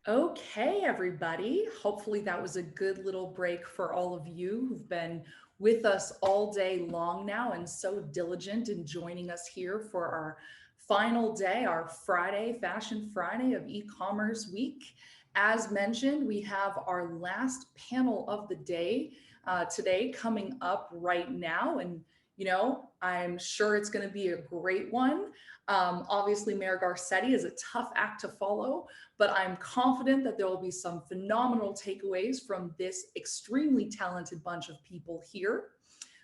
Okay, everybody. Hopefully, that was a good little break for all of you who've been with us all day long now and so diligent in joining us here for our final day, our Friday, Fashion Friday of e-commerce week. As mentioned, we have our last panel of the day today coming up right now. And, I'm sure it's going to be a great one. Obviously, Mayor Garcetti is a tough act to follow, but I'm confident that there will be some phenomenal takeaways from this extremely talented bunch of people here.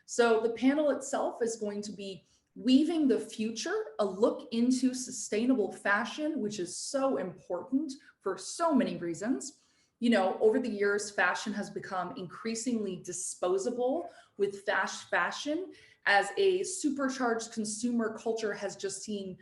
So the panel itself is going to be Weaving the Future, a look into sustainable fashion, which is so important for so many reasons. Over the years, fashion has become increasingly disposable with fast fashion as a supercharged consumer culture has just seen,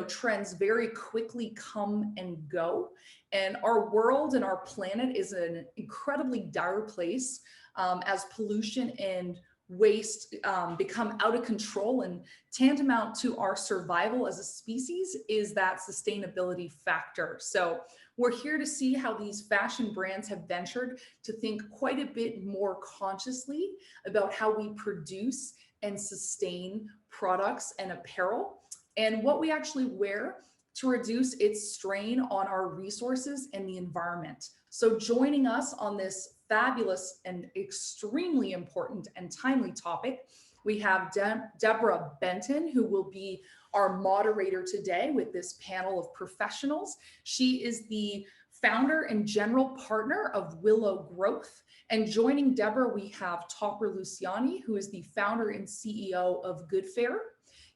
trends very quickly come and go. And our world and our planet is an incredibly dire place as pollution and waste become out of control, and tantamount to our survival as a species is that sustainability factor. So we're here to see how these fashion brands have ventured to think quite a bit more consciously about how we produce and sustain products and apparel and what we actually wear to reduce its strain on our resources and the environment. So joining us on this fabulous and extremely important and timely topic, we have Deborah Benton, who will be our moderator today with this panel of professionals. She is the founder and general partner of Willow Growth. And joining Deborah, we have Topper Luciani, who is the founder and CEO of Goodfair.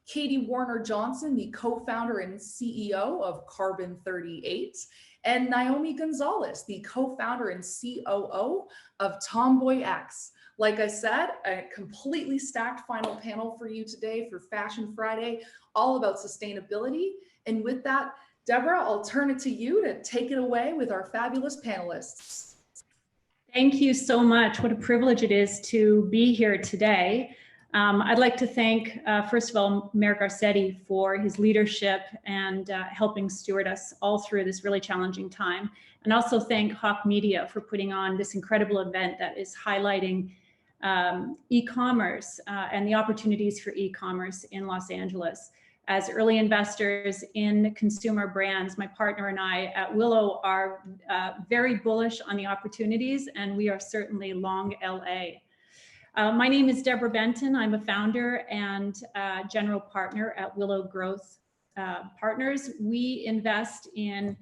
Katie Warner Johnson, the co-founder and CEO of Carbon 38, and Naomi Gonzalez, the co-founder and COO of Tomboy X. Like I said, a completely stacked final panel for you today for Fashion Friday, all about sustainability. And with that, Deborah, I'll turn it to you to take it away with our fabulous panelists. Thank you so much. What a privilege it is to be here today. I'd like to thank, first of all, Mayor Garcetti for his leadership and helping steward us all through this really challenging time. And also thank Hawke Media for putting on this incredible event that is highlighting e-commerce and the opportunities for e-commerce in Los Angeles. As early investors in consumer brands, my partner and I at Willow are very bullish on the opportunities, and we are certainly long LA. My name is Deborah Benton. I'm a founder and general partner at Willow Growth Partners. We invest in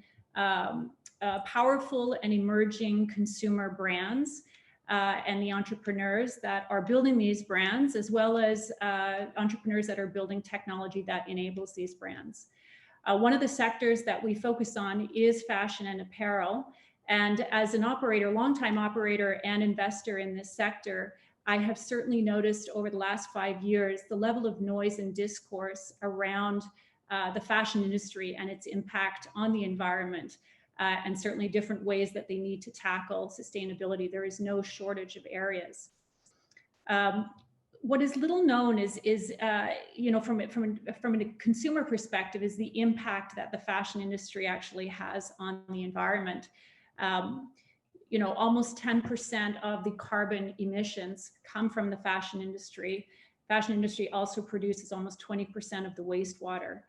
powerful and emerging consumer brands and the entrepreneurs that are building these brands, as well as entrepreneurs that are building technology that enables these brands. One of the sectors that we focus on is fashion and apparel. And as an operator, longtime operator and investor in this sector, I have certainly noticed over the last 5 years the level of noise and discourse around the fashion industry and its impact on the environment. And certainly different ways that they need to tackle sustainability. There is no shortage of areas. What is little known is from a consumer perspective, is the impact that the fashion industry actually has on the environment. Almost 10% of the carbon emissions come from the fashion industry. Fashion industry also produces almost 20% of the wastewater.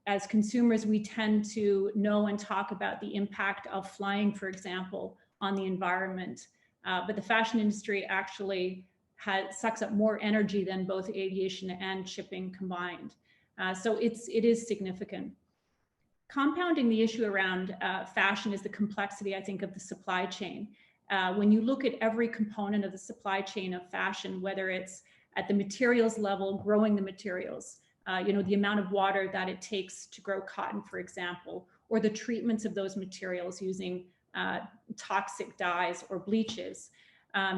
As consumers, we tend to know and talk about the impact of flying, for example, on the environment. But the fashion industry actually sucks up more energy than both aviation and shipping combined. So it is significant. Compounding the issue around fashion is the complexity, I think, of the supply chain. When you look at every component of the supply chain of fashion, whether it's at the materials level, growing the materials, the amount of water that it takes to grow cotton, for example, or the treatments of those materials using toxic dyes or bleaches,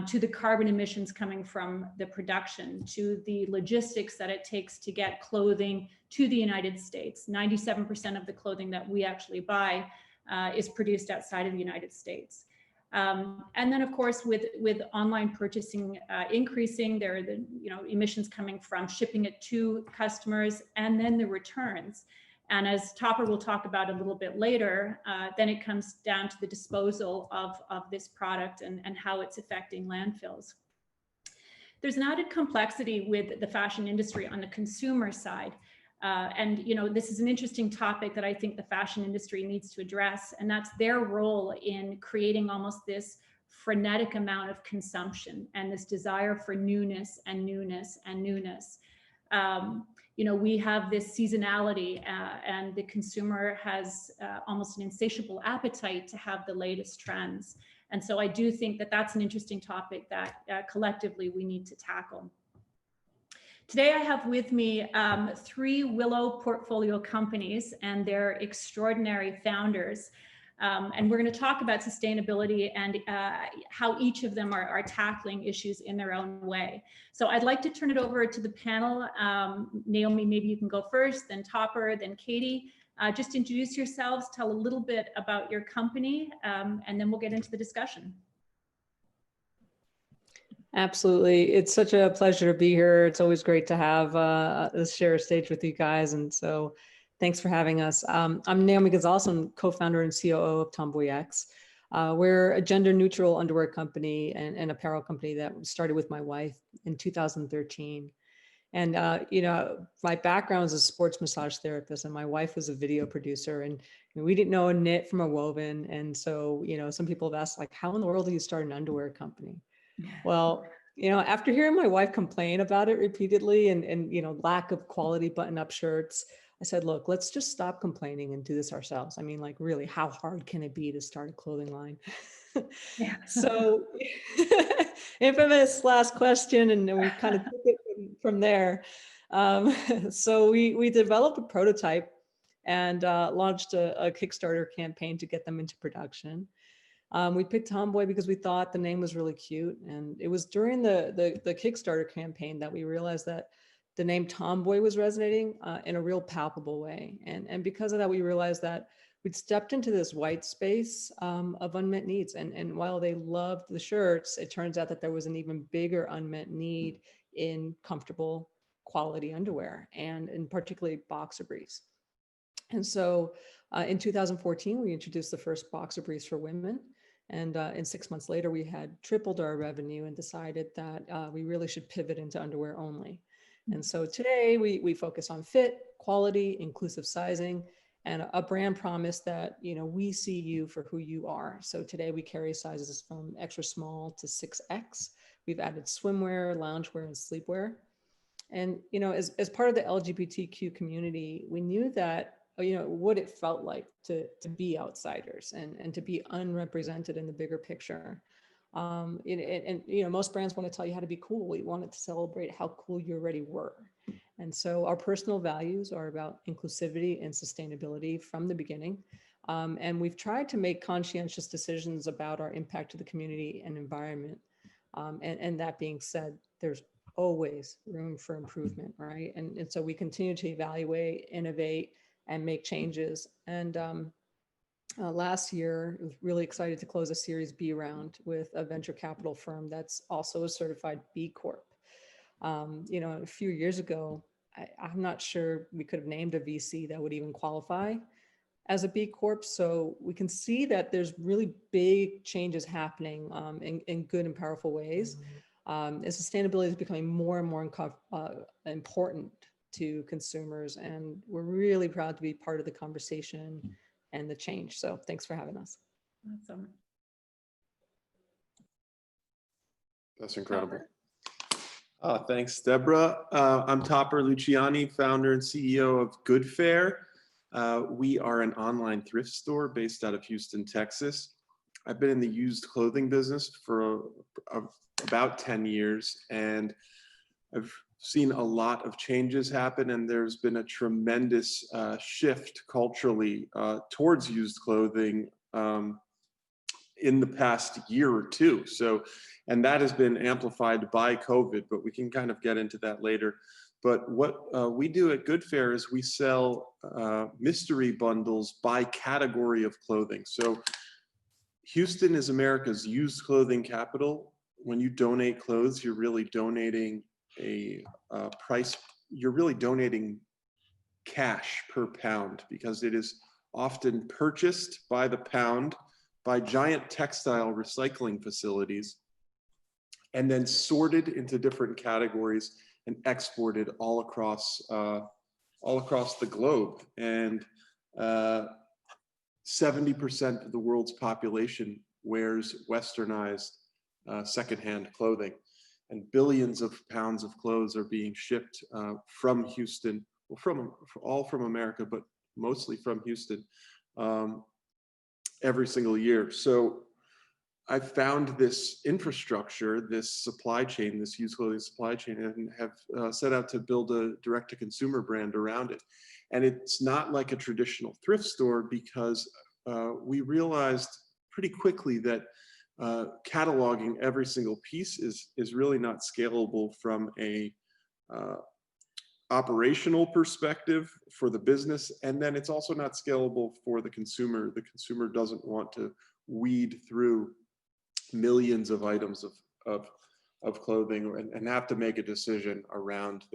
to the carbon emissions coming from the production, to the logistics that it takes to get clothing to the United States. 97% of the clothing that we actually buy is produced outside of the United States. And then, of course, with online purchasing increasing, there are the emissions coming from shipping it to customers and then the returns. And as Topper will talk about a little bit later, then it comes down to the disposal of this product and how it's affecting landfills. There's an added complexity with the fashion industry on the consumer side. And this is an interesting topic that I think the fashion industry needs to address, and that's their role in creating almost this frenetic amount of consumption and this desire for newness and newness and newness. We have this seasonality, and the consumer has almost an insatiable appetite to have the latest trends. And so I do think that that's an interesting topic that collectively we need to tackle. Today I have with me 3 Willow portfolio companies and their extraordinary founders. And we're going to talk about sustainability and how each of them are tackling issues in their own way. So I'd like to turn it over to the panel. Naomi, maybe you can go first, then Topper, then Katie. Just introduce yourselves, tell a little bit about your company, and then we'll get into the discussion. Absolutely. It's such a pleasure to be here. It's always great to have share a stage with you guys. And so thanks for having us. I'm Naomi Gazelson, co-founder and COO of Tomboy X. We're a gender neutral underwear company and apparel company that started with my wife in 2013. And, my background is a sports massage therapist, and my wife was a video producer, and we didn't know a knit from a woven. And so, some people have asked, like, how in the world do you start an underwear company? Well, after hearing my wife complain about it repeatedly and lack of quality button-up shirts, I said, look, let's just stop complaining and do this ourselves. I mean, like, really, how hard can it be to start a clothing line? Yeah. So infamous last question, and we kind of took it from there. So we developed a prototype and launched a Kickstarter campaign to get them into production. We picked Tomboy because we thought the name was really cute. And it was during the Kickstarter campaign that we realized that the name Tomboy was resonating in a real palpable way. And because of that, we realized that we'd stepped into this white space of unmet needs. And while they loved the shirts, it turns out that there was an even bigger unmet need in comfortable quality underwear, and in particularly boxer briefs. And so in 2014, we introduced the first boxer briefs for women. And 6 months later, we had tripled our revenue and decided that we really should pivot into underwear only. And so today we focus on fit, quality, inclusive sizing, and a brand promise that, we see you for who you are. So today we carry sizes from extra small to 6X. We've added swimwear, loungewear, and sleepwear. And, as part of the LGBTQ community, we knew that what it felt like to be outsiders and to be unrepresented in the bigger picture. Most brands want to tell you how to be cool. We wanted to celebrate how cool you already were. And so our personal values are about inclusivity and sustainability from the beginning. And we've tried to make conscientious decisions about our impact to the community and environment. And that being said, there's always room for improvement, right? And so we continue to evaluate, innovate, and make changes. And last year, I was really excited to close a Series B round with a venture capital firm that's also a certified B Corp. A few years ago, I'm not sure we could have named a VC that would even qualify as a B Corp. So we can see that there's really big changes happening in good and powerful ways. And sustainability is becoming more and more important to consumers. And we're really proud to be part of the conversation and the change. So thanks for having us. Awesome. That's incredible. Thanks, Deborah. I'm Topper Luciani, founder and CEO of Goodfair. We are an online thrift store based out of Houston, Texas. I've been in the used clothing business for about 10 years, and I've seen a lot of changes happen, and there's been a tremendous shift culturally towards used clothing in the past year or two. And that has been amplified by COVID, but we can kind of get into that later. But what we do at Goodfair is we sell mystery bundles by category of clothing. So Houston is America's used clothing capital. When you donate clothes, you're really donating a price. You're really donating cash per pound, because it is often purchased by the pound by giant textile recycling facilities and then sorted into different categories and exported all across the globe. And 70% of the world's population wears westernized secondhand clothing, and billions of pounds of clothes are being shipped from Houston, well, all from America, but mostly from Houston, every single year. So I found this infrastructure, this supply chain, this used clothing supply chain, and have set out to build a direct-to-consumer brand around it. And it's not like a traditional thrift store, because we realized pretty quickly that cataloging every single piece is really not scalable from a operational perspective for the business, and then it's also not scalable for the consumer. The consumer doesn't want to weed through millions of items of clothing and have to make a decision around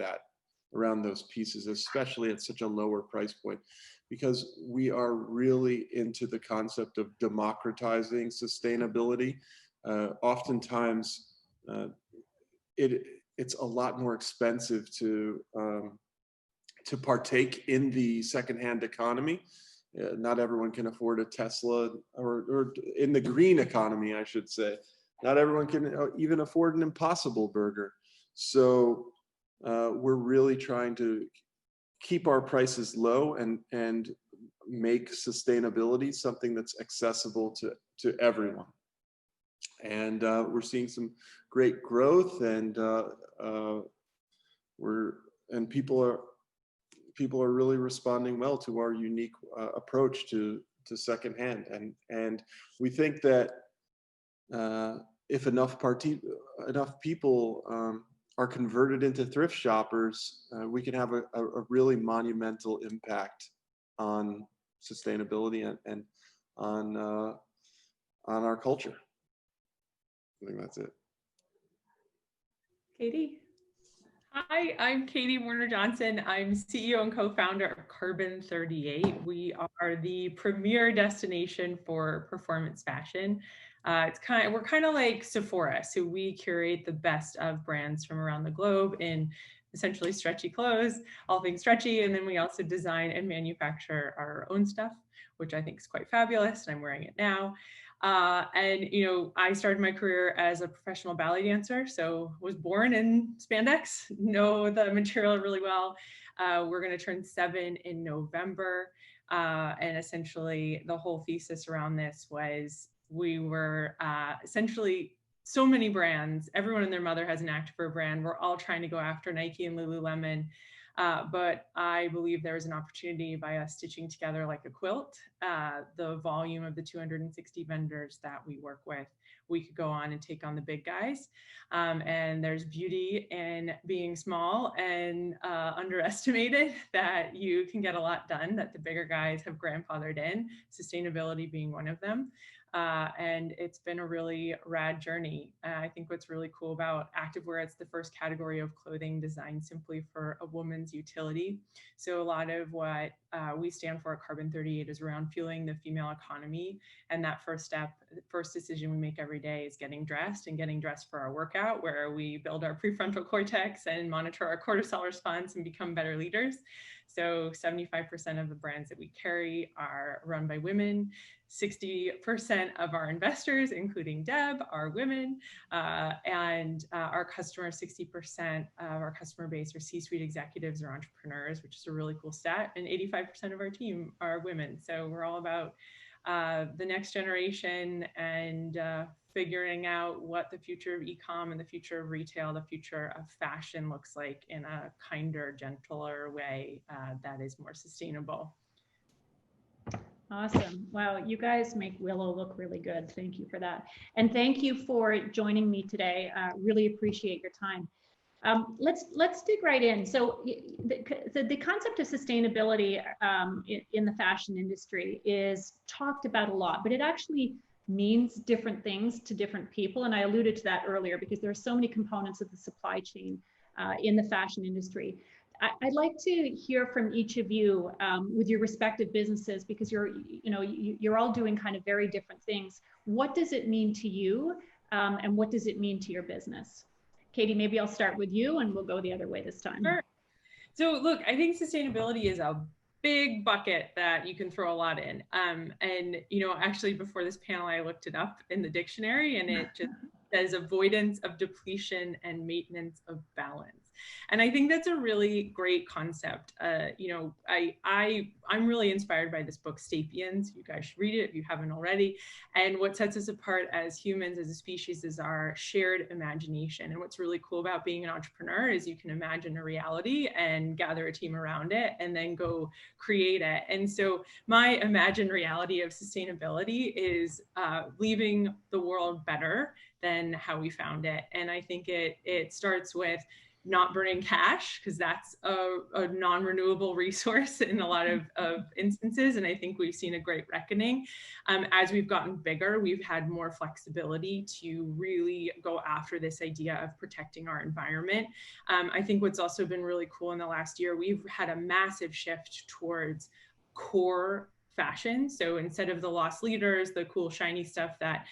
those pieces, especially at such a lower price point, because we are really into the concept of democratizing sustainability. Oftentimes, it's a lot more expensive to partake in the secondhand economy. Not everyone can afford a Tesla, or in the green economy, I should say. Not everyone can even afford an Impossible Burger. So we're really trying to keep our prices low and make sustainability something that's accessible to everyone. And we're seeing some great growth, and people are really responding well to our unique approach to secondhand. And we think that if enough people are converted into thrift shoppers, we can have a really monumental impact on sustainability and on our culture. I think that's it. Katie? Hi, I'm Katie Warner-Johnson. I'm CEO and co-founder of Carbon 38. We are the premier destination for performance fashion. We're kind of like Sephora, so we curate the best of brands from around the globe in essentially stretchy clothes, all things stretchy, and then we also design and manufacture our own stuff, which I think is quite fabulous, and I'm wearing it now. And I started my career as a professional ballet dancer, so was born in spandex, know the material really well. We're going to turn 7 in November, and essentially the whole thesis around this was we were essentially so many brands, everyone and their mother has an Activewear brand. We're all trying to go after Nike and Lululemon. But I believe there is an opportunity by us stitching together like a quilt, the volume of the 260 vendors that we work with, we could go on and take on the big guys. And there's beauty in being small and underestimated, that you can get a lot done that the bigger guys have grandfathered in, sustainability being one of them. And it's been a really rad journey. I think what's really cool about Activewear, it's the first category of clothing designed simply for a woman's utility. So a lot of what we stand for at Carbon 38 is around fueling the female economy. And that first step, the first decision we make every day is getting dressed, and getting dressed for our workout, where we build our prefrontal cortex and monitor our cortisol response and become better leaders. So 75% of the brands that we carry are run by women. 60% of our investors, including Deb, are women, and our customers, 60% of our customer base are C-suite executives or entrepreneurs, which is a really cool stat, and 85% of our team are women. So we're all about the next generation and figuring out what the future of eCom and the future of retail, the future of fashion looks like in a kinder, gentler way that is more sustainable. Awesome. Wow, you guys make Willow look really good. Thank you for that. And thank you for joining me today. Really appreciate your time. Let's dig right in. So the concept of sustainability in the fashion industry is talked about a lot, but it actually means different things to different people. And I alluded to that earlier because there are so many components of the supply chain in the fashion industry. I'd like to hear from each of you with your respective businesses, because you're all doing kind of very different things. What does it mean to you, and what does it mean to your business? Katie, maybe I'll start with you, and we'll go the other way this time. Sure. So look, I think sustainability is a big bucket that you can throw a lot in. And, actually before this panel, I looked it up in the dictionary, and it just says avoidance of depletion and maintenance of balance. And I think that's a really great concept. I'm really inspired by this book, Sapiens. You guys should read it if you haven't already. And what sets us apart as humans, as a species, is our shared imagination. And what's really cool about being an entrepreneur is you can imagine a reality and gather a team around it and then go create it. And so my imagined reality of sustainability is leaving the world better than how we found it. And I think it starts with not burning cash, because that's a non-renewable resource in a lot of instances. And I think we've seen a great reckoning. As we've gotten bigger, we've had more flexibility to really go after this idea of protecting our environment. I think what's also been really cool in the last year, we've had a massive shift towards core fashion. So instead of the lost leaders, the cool shiny stuff that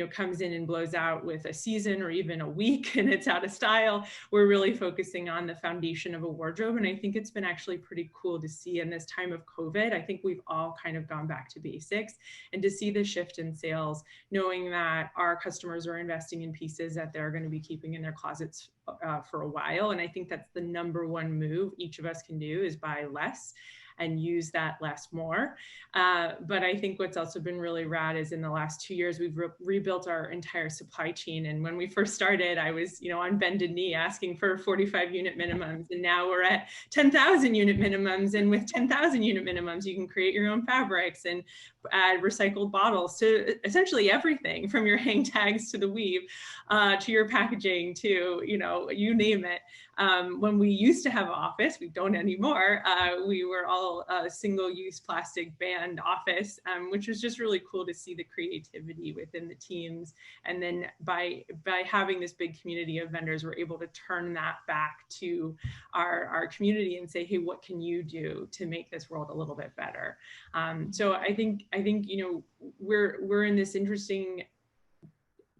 comes in and blows out with a season or even a week and it's out of style, we're really focusing on the foundation of a wardrobe. And I think it's been actually pretty cool to see in this time of COVID. I think we've all kind of gone back to basics, and to see the shift in sales, knowing that our customers are investing in pieces that they're going to be keeping in their closets for a while. And I think that's the number one move each of us can do, is buy less and use that less more. But I think what's also been really rad is in the last 2 years, we've rebuilt our entire supply chain. And when we first started, I was, on bended knee asking for 45 unit minimums. And now we're at 10,000 unit minimums. And with 10,000 unit minimums, you can create your own fabrics and add recycled bottles to essentially everything, from your hang tags to the weave, to your packaging, to, you name it. When we used to have an office, we don't anymore. We were all a single-use plastic banned office, which was just really cool to see the creativity within the teams. And then by having this big community of vendors, we're able to turn that back to our community and say, hey, what can you do to make this world a little bit better? So I think we're in this interesting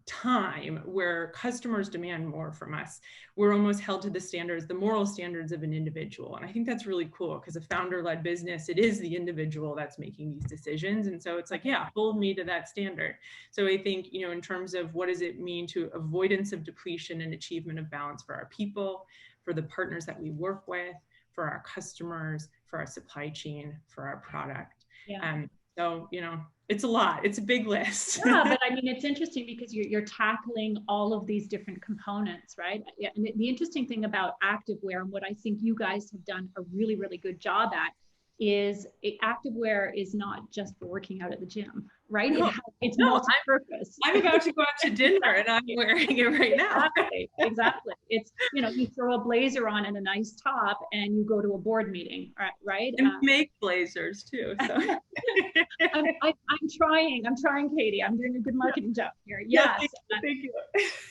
time where customers demand more from us. We're almost held to the standards, the moral standards of an individual. And I think that's really cool, because a founder-led business, it is the individual that's making these decisions. And so it's like, yeah, hold me to that standard. So I think, in terms of what does it mean to avoidance of depletion and achievement of balance for our people, for the partners that we work with, for our customers, for our supply chain, for our product. Yeah. So, it's a lot. It's a big list. Yeah, but I mean, it's interesting because you're tackling all of these different components, right? Yeah, and the interesting thing about Activewear, and what I think you guys have done a really, really good job at, is Activewear is not just for working out at the gym, right? No, it's multi-purpose. I'm about to go out to dinner and I'm wearing it right now. Exactly. It's, you throw a blazer on and a nice top and you go to a board meeting, right? And make blazers too. So. I'm trying, Katie. I'm doing a good marketing job here. Yes. Thank you.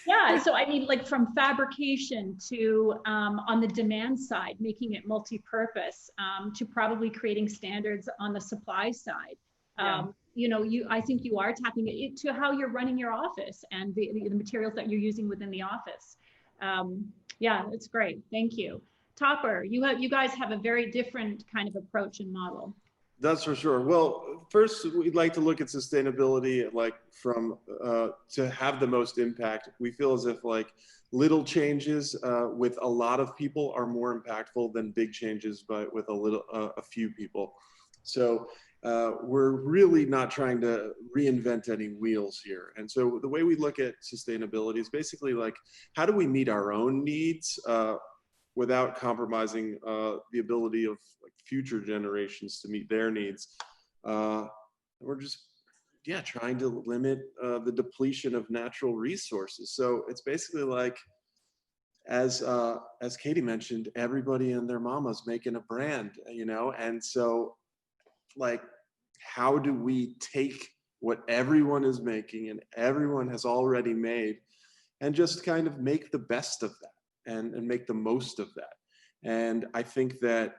Yeah. So I mean, like from fabrication to on the demand side, making it multi-purpose, to probably creating standards on the supply side. I think you are tapping it to how you're running your office and the materials that you're using within the office. Yeah, it's great. Thank you. Topper, you guys have a very different kind of approach and model. That's for sure. Well, first, we'd like to look at sustainability from to have the most impact. We feel as if little changes with a lot of people are more impactful than big changes, but with a few people. So we're really not trying to reinvent any wheels here. And so the way we look at sustainability is basically how do we meet our own needs without compromising the ability of future generations to meet their needs. We're just, trying to limit the depletion of natural resources. So it's basically as Katie mentioned, everybody and their mama's making a brand, and so how do we take what everyone is making and everyone has already made and just kind of make the best of that and make the most of that? And I think that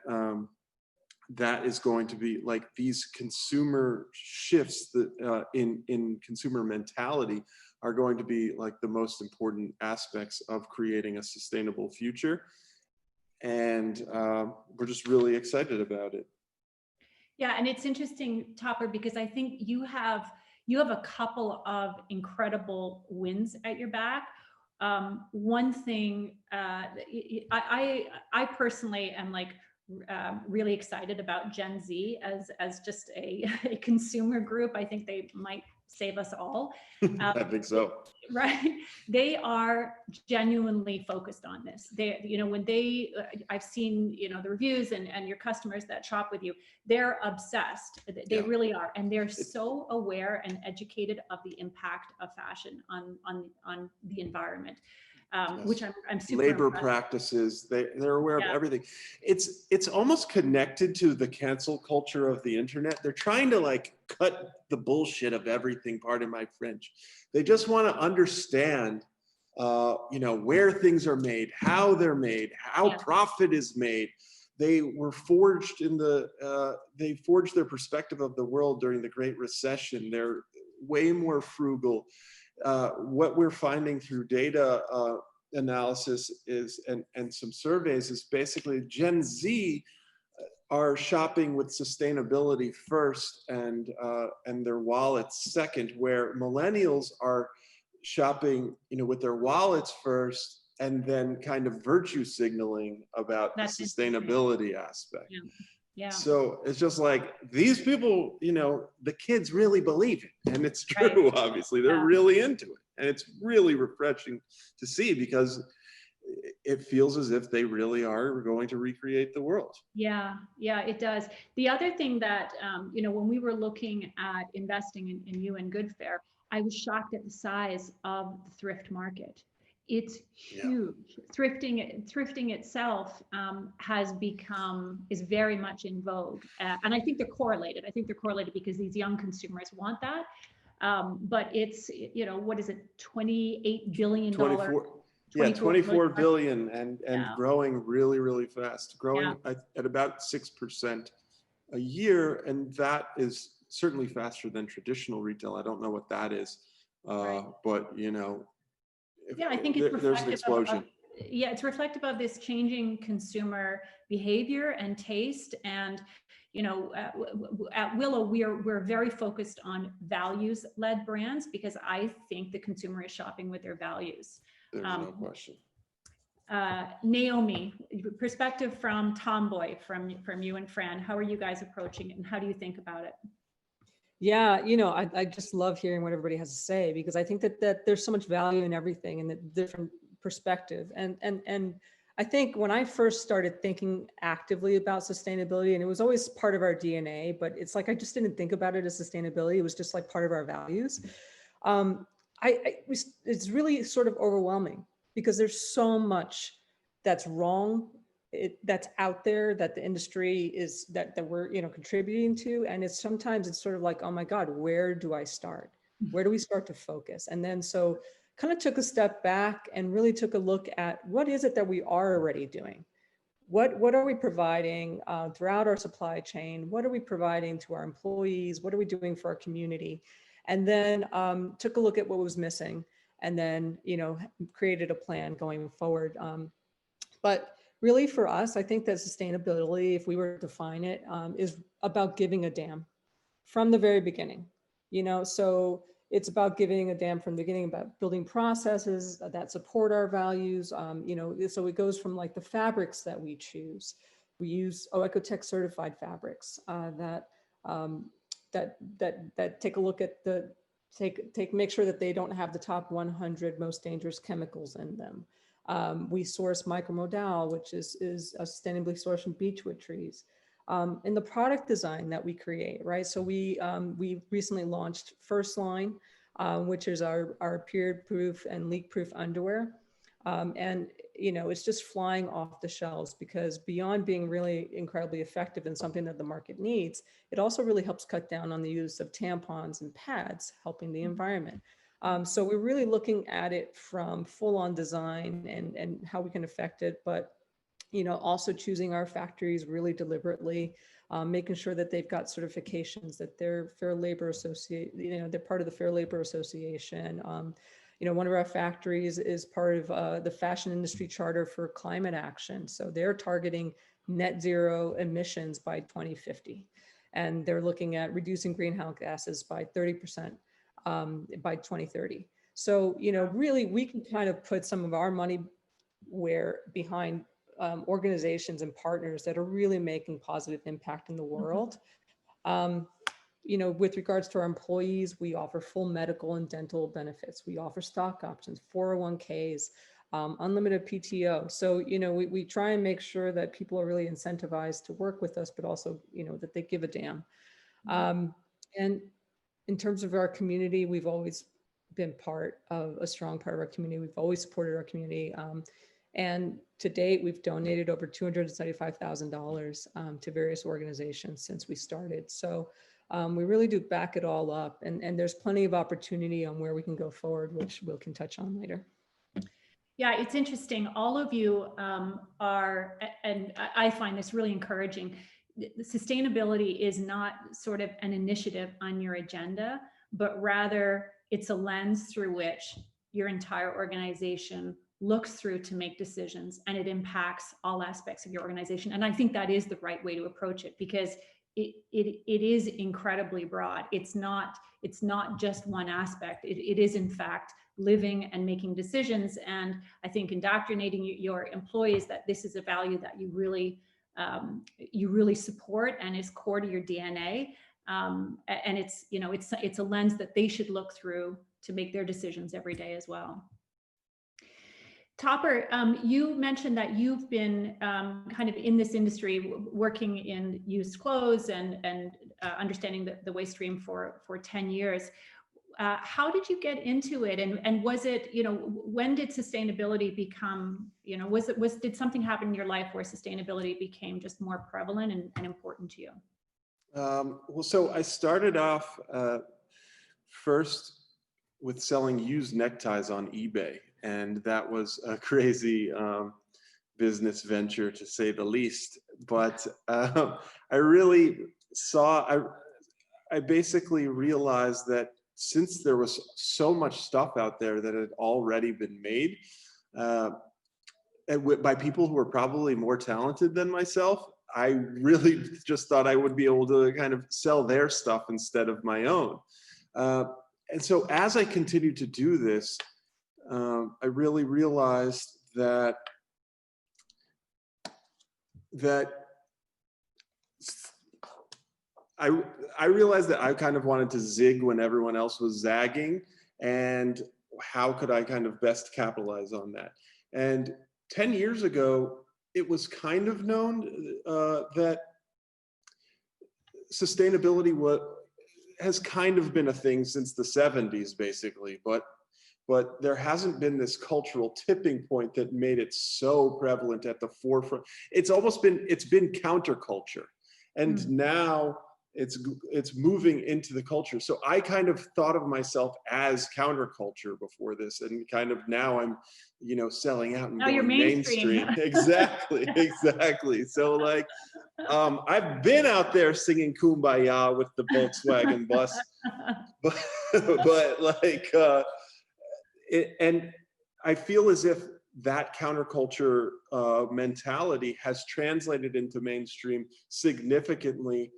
that is going to be like these consumer shifts that in consumer mentality are going to be like the most important aspects of creating a sustainable future. And we're just really excited about it. Yeah, and it's interesting, Topper, because I think you have a couple of incredible wins at your back. One thing, I personally am like really excited about Gen Z as just a consumer group. I think they might save us all. I think so. Right, they are genuinely focused on this. They, when they, I've seen, the reviews and your customers that shop with you, they're obsessed. They really are, and they're so aware and educated of the impact of fashion on the environment. Which I'm super labor impressed. Practices, they're aware of everything. It's almost connected to the cancel culture of the internet. They're trying to like cut the bullshit of everything, pardon my French. They just want to understand where things are made, how they're made, how profit is made. They were forged they forged their perspective of the world during the Great Recession. They're way more frugal. What we're finding through data analysis is, and some surveys, is basically Gen Z are shopping with sustainability first and their wallets second, where millennials are shopping, with their wallets first and then kind of virtue signaling about the sustainability aspect. Yeah. So it's just like these people, the kids really believe it, and it's true. Obviously, they're really into it, and it's really refreshing to see because it feels as if they really are going to recreate the world. Yeah, it does. The other thing that when we were looking at investing in you and Good Fare, I was shocked at the size of the thrift market. It's huge. Thrifting itself is very much in vogue. And I think they're correlated. Because these young consumers want that. But it's, what is it, $28 billion? 24 billion and growing really, really fast, growing at about 6% a year. And that is certainly faster than traditional retail. I don't know what that is, but I think it's there's an explosion. It's reflective of this changing consumer behavior and taste. And at Willow, we're very focused on values-led brands because I think the consumer is shopping with their values. There's no question. Naomi, perspective from Tomboy, from you and Fran, how are you guys approaching it, and how do you think about it? Yeah, I just love hearing what everybody has to say, because I think that there's so much value in everything and the different perspective. And I think when I first started thinking actively about sustainability, and it was always part of our DNA, but it's like I just didn't think about it as sustainability. It was just like part of our values. It's really sort of overwhelming because there's so much that's wrong, that's out there, that the industry is that we're contributing to, and sometimes it's sort of like, oh my God, where do I start? Where do we start to focus? And then so kind of took a step back and really took a look at what is it that we are already doing? What are we providing throughout our supply chain? What are we providing to our employees? What are we doing for our community? And then took a look at what was missing, and then created a plan going forward. But really for us, I think that sustainability, if we were to define it, is about giving a damn from the very beginning. So it's about giving a damn from the beginning, about building processes that support our values. So it goes from like the fabrics that we choose. We use Ecotech certified fabrics that take a look at make sure that they don't have the top 100 most dangerous chemicals in them. We source micromodal, which is sustainably sourced from beechwood trees. In the product design that we create, right? So we recently launched First Line, which is our period-proof and leak-proof underwear. And it's just flying off the shelves because beyond being really incredibly effective and something that the market needs, it also really helps cut down on the use of tampons and pads, helping the environment. So we're really looking at it from full-on design and how we can affect it, but Also choosing our factories really deliberately, making sure that they've got certifications, that they're Fair Labor Association, they're part of the Fair Labor Association. One of our factories is part of the Fashion Industry Charter for Climate Action. So they're targeting net zero emissions by 2050. And they're looking at reducing greenhouse gases by 30% by 2030. So, really we can kind of put some of our money behind organizations and partners that are really making positive impact in the world. With regards to our employees, we offer full medical and dental benefits. We offer stock options, 401ks, unlimited PTO. So, we try and make sure that people are really incentivized to work with us, but also, that they give a damn. And in terms of our community, we've always been a strong part of our community. We've always supported our community. And to date, we've donated over $275,000 to various organizations since we started. So we really do back it all up. And there's plenty of opportunity on where we can go forward, which we can touch on later. Yeah, it's interesting. All of you are, and I find this really encouraging. Sustainability is not sort of an initiative on your agenda, but rather it's a lens through which your entire organization looks through to make decisions, and it impacts all aspects of your organization. And I think that is the right way to approach it, because it is incredibly broad. It's not just one aspect. It is in fact living and making decisions. And I think indoctrinating your employees that this is a value that you really support and is core to your DNA. And it's a lens that they should look through to make their decisions every day as well. Topper, you mentioned that you've been kind of in this industry, working in used clothes and understanding the waste stream for 10 years. How did you get into it? And was it, when did sustainability become, did something happen in your life where sustainability became just more prevalent and important to you? Well, so I started off first with selling used neckties on eBay. And that was a crazy business venture, to say the least. But I really I basically realized that since there was so much stuff out there that had already been made by people who were probably more talented than myself, I really just thought I would be able to kind of sell their stuff instead of my own. And so as I continued to do this, I really realized that I realized that I kind of wanted to zig when everyone else was zagging, and how could I kind of best capitalize on that? And 10 years ago, it was kind of known that sustainability has kind of been a thing since the 70s, basically, but there hasn't been this cultural tipping point that made it so prevalent at the forefront. It's been counterculture, and now it's moving into the culture. So I kind of thought of myself as counterculture before this, and kind of now I'm, selling out and going mainstream. Exactly. So like, I've been out there singing Kumbaya with the Volkswagen bus, but like, and I feel as if that counterculture mentality has translated into mainstream significantly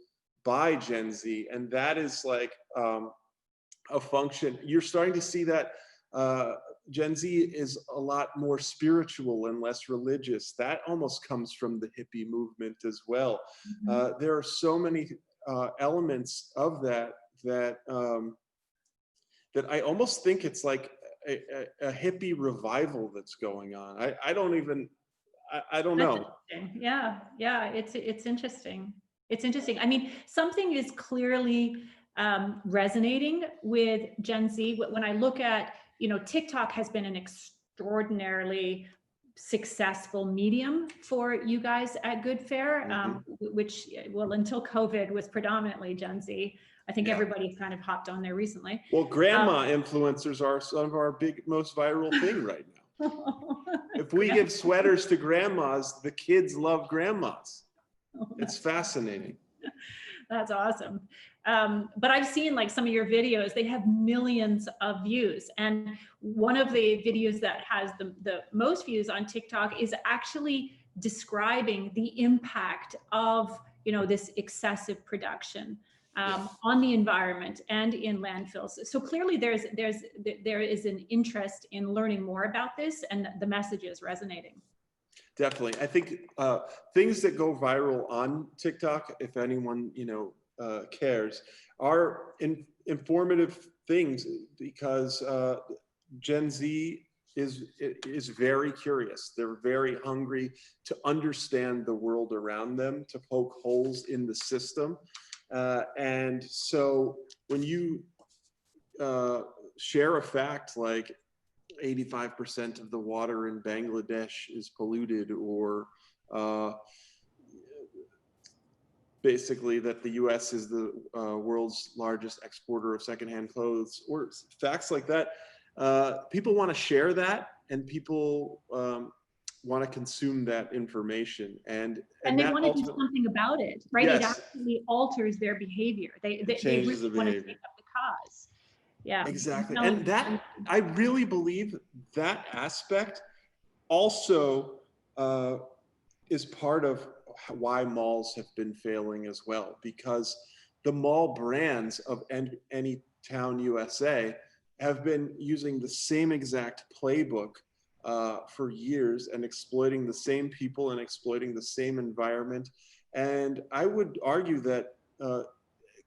by Gen Z, and that is like a function. You're starting to see that Gen Z is a lot more spiritual and less religious. That almost comes from the hippie movement as well. Mm-hmm. There are so many elements of that I almost think it's like a hippie revival that's going on. I don't know. Yeah, it's interesting. It's interesting. I mean, something is clearly resonating with Gen Z. When I look at, TikTok has been an extraordinarily successful medium for you guys at Good Fare, which, well, until COVID was predominantly Gen Z. I think everybody's kind of hopped on there recently. Well, grandma influencers are some of our most viral thing right now. If we give sweaters to grandmas, the kids love grandmas. It's fascinating. That's awesome. But I've seen like some of your videos, they have millions of views. And one of the videos that has the most views on TikTok is actually describing the impact of, you know, this excessive production on the environment and in landfills. So clearly there is an interest in learning more about this, and the message is resonating. Definitely. I think things that go viral on TikTok, if anyone, you know, cares, are informative things, because Gen Z is very curious. They're very hungry to understand the world around them, to poke holes in the system. And so when you share a fact like 85% of the water in Bangladesh is polluted, or basically that the US is the world's largest exporter of secondhand clothes, or facts like that, people want to share that, and people want to consume that information. And they want to do something about it, right? Yes. It actually alters their behavior. They changes really the want to behavior. take up the cause. Yeah, exactly. And that, I really believe that aspect also is part of why malls have been failing as well, because the mall brands of Anytown USA have been using the same exact playbook for years, and exploiting the same people and exploiting the same environment. And I would argue that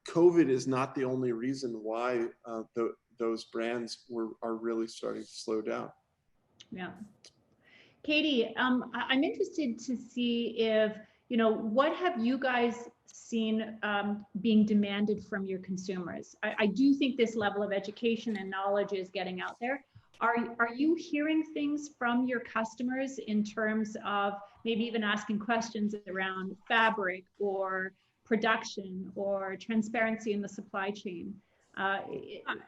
COVID is not the only reason why those brands are really starting to slow down. Yeah. Katie, I'm interested to see if, you know, what have you guys seen being demanded from your consumers? I do think this level of education and knowledge is getting out there. Are you hearing things from your customers in terms of maybe even asking questions around fabric or production or transparency in the supply chain?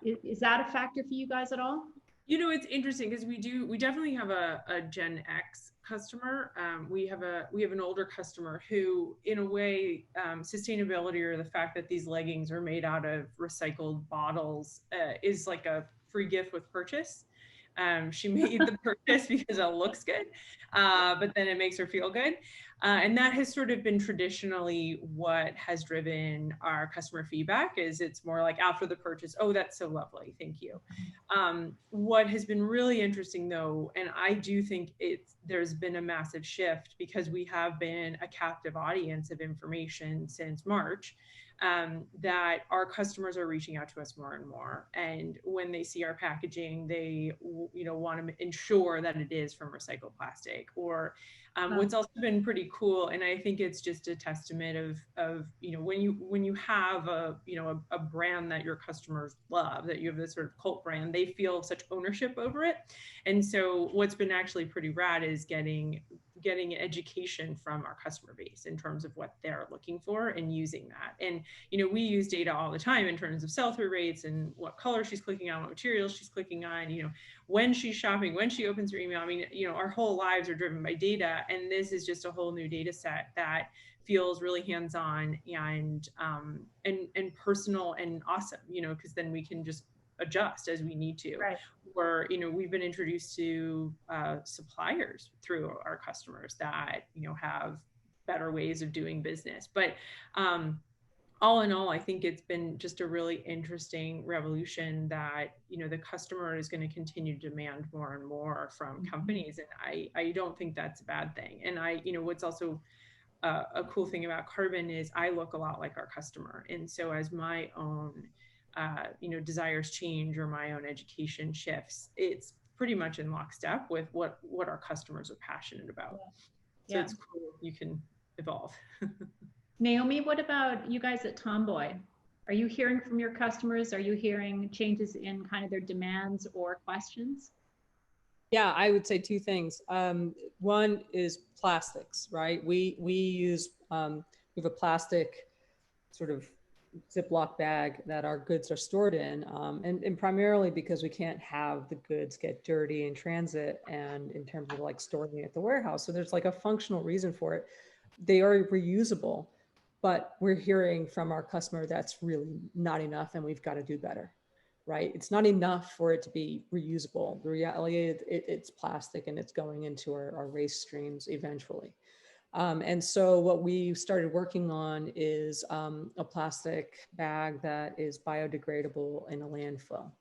Is that a factor for you guys at all? You know, it's interesting because we definitely have a Gen X customer. We have an older customer who, in a way, sustainability, or the fact that these leggings are made out of recycled bottles, is like a free gift with purchase. She made the purchase because it looks good, but then it makes her feel good. And that has sort of been traditionally what has driven our customer feedback. Is it's more like after the purchase, oh, that's so lovely, thank you. What has been really interesting though, and I do think there's been a massive shift, because we have been a captive audience of information since March, that our customers are reaching out to us more and more. And when they see our packaging, they, you know, want to ensure that it is from recycled plastic. Or what's also been pretty cool, and I think it's just a testament of you know, when you have a, you know, a brand that your customers love, that you have this sort of cult brand, they feel such ownership over it. And so what's been actually pretty rad is getting education from our customer base in terms of what they're looking for, and using that. And, you know, we use data all the time in terms of sell-through rates, and what color she's clicking on, what materials she's clicking on, you know, when she's shopping, when she opens her email. I mean, you know, our whole lives are driven by data, and this is just a whole new data set that feels really hands-on and personal and awesome, you know, because then we can just adjust as we need to. Right. Or, you know, we've been introduced to suppliers through our customers that, you know, have better ways of doing business. But all in all, I think it's been just a really interesting revolution that, you know, the customer is going to continue to demand more and more from companies. And I don't think that's a bad thing. And you know, what's also a cool thing about Carbon is I look a lot like our customer. And so as my own you know, desires change, or my own education shifts, it's pretty much in lockstep with what our customers are passionate about. So it's cool, you can evolve. Naomi, what about you guys at Tomboy? Are you hearing from your customers? Are you hearing changes in kind of their demands or questions? Yeah, I would say two things. One is plastics, right? We use we have a plastic sort of Ziploc bag that our goods are stored in, and primarily because we can't have the goods get dirty in transit and in terms of like storing it at the warehouse. So there's like a functional reason for it. They are reusable, but we're hearing from our customer that's really not enough and we've got to do better, right? It's not enough for it to be reusable. The reality is it's plastic and it's going into our waste streams eventually. And so what we started working on is a plastic bag that is biodegradable in a landfill.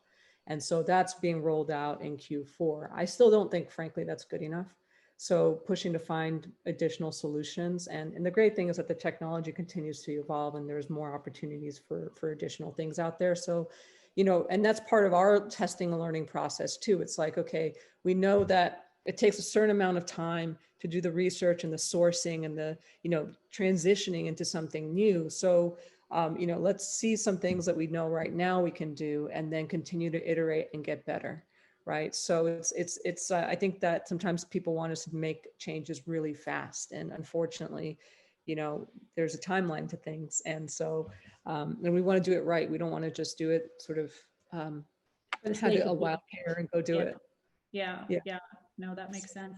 And so that's being rolled out in Q4. I still don't think, frankly, that's good enough. So pushing to find additional solutions. And the great thing is that the technology continues to evolve and there's more opportunities for additional things out there. So, you know, and that's part of our testing and learning process too. It's like, okay, we know that it takes a certain amount of time to do the research and the sourcing and the, you know, transitioning into something new. So, you know, let's see some things that we know right now we can do and then continue to iterate and get better. Right. So I think that sometimes people want us to make changes really fast. And unfortunately, you know, there's a timeline to things. And so, and we want to do it right. We don't want to just do it sort of, have it a wild hair and go do it. Yeah. No, that makes sense.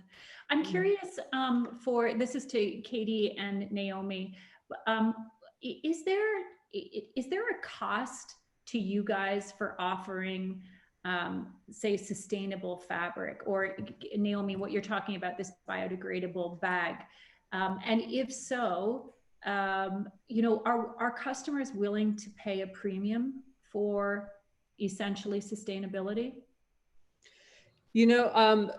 I'm curious, this is to Katie and Naomi, is there a cost to you guys for offering, say, sustainable fabric, or Naomi, what you're talking about, this biodegradable bag? And if so, you know, are customers willing to pay a premium for essentially sustainability? You know,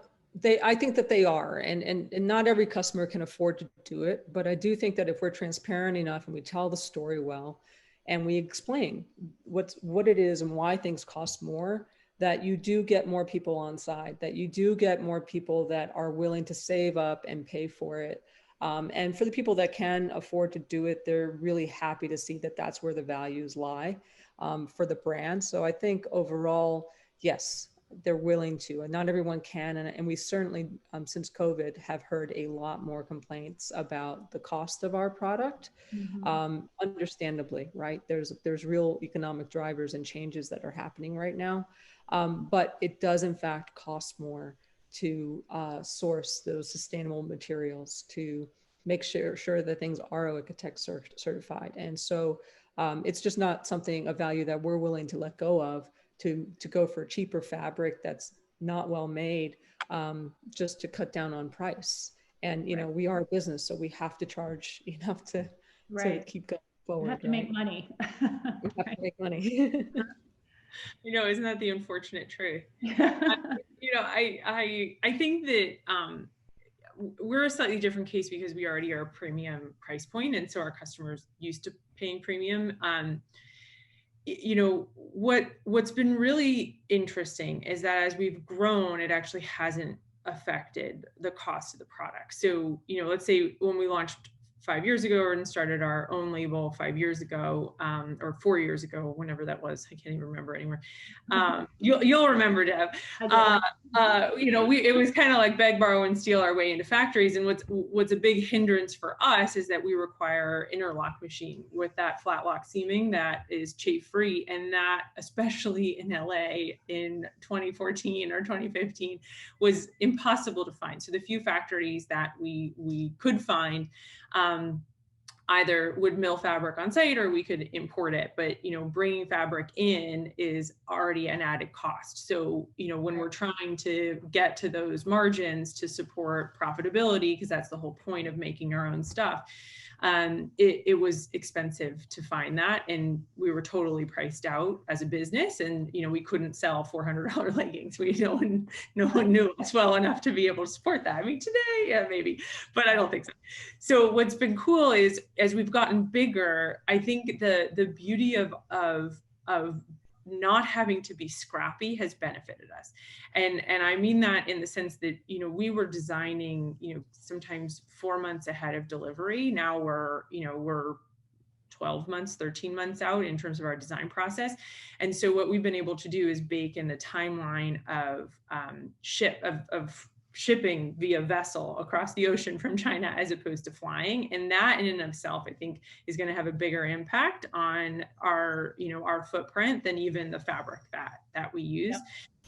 I think that they are, and not every customer can afford to do it, but I do think that if we're transparent enough and we tell the story well, and we explain what it is and why things cost more, that you do get more people on side, that you do get more people that are willing to save up and pay for it. And for the people that can afford to do it, they're really happy to see that that's where the values lie for the brand. So I think overall, yes, they're willing to, and not everyone can. And we certainly, since COVID, have heard a lot more complaints about the cost of our product. Understandably, right? There's real economic drivers and changes that are happening right now. But it does in fact cost more to source those sustainable materials, to make sure that things are Architect certified. And so it's just not a value that we're willing to let go of, to go for cheaper fabric that's not well made, just to cut down on price. And, you know, we are a business, so we have to charge enough to keep going forward. We have to make money. We have to make money. You know, isn't that the unfortunate truth? You know, I think that we're a slightly different case because we already are a premium price point, and so our customers used to paying premium. You know, what's been really interesting is that as we've grown, it actually hasn't affected the cost of the product. So, you know, let's say when we launched 5 years ago and started our own label 5 years ago, or 4 years ago, whenever that was, I can't even remember anymore. You'll remember, Deb. You know, it was kind of like beg, borrow, and steal our way into factories. And what's a big hindrance for us is that we require interlock machine with that flat lock seaming that is chafe free, and that, especially in LA in 2014 or 2015, was impossible to find. So the few factories that we could find, either would mill fabric on site or we could import it. But, you know, bringing fabric in is already an added cost. So, you know, when we're trying to get to those margins to support profitability, because that's the whole point of making our own stuff, it was expensive to find that. And we were totally priced out as a business, and, you know, we couldn't sell $400 leggings. No one knew us well enough to be able to support that. I mean, today, yeah, maybe, but I don't think so. So what's been cool is, as we've gotten bigger, I think the beauty of not having to be scrappy has benefited us. And I mean that in the sense that, you know, we were designing, you know, sometimes 4 months ahead of delivery. Now we're 12 months, 13 months out in terms of our design process. And so what we've been able to do is bake in the timeline of shipping via vessel across the ocean from China as opposed to flying. And that in and of itself, I think, is going to have a bigger impact on our, our footprint than even the fabric that we use.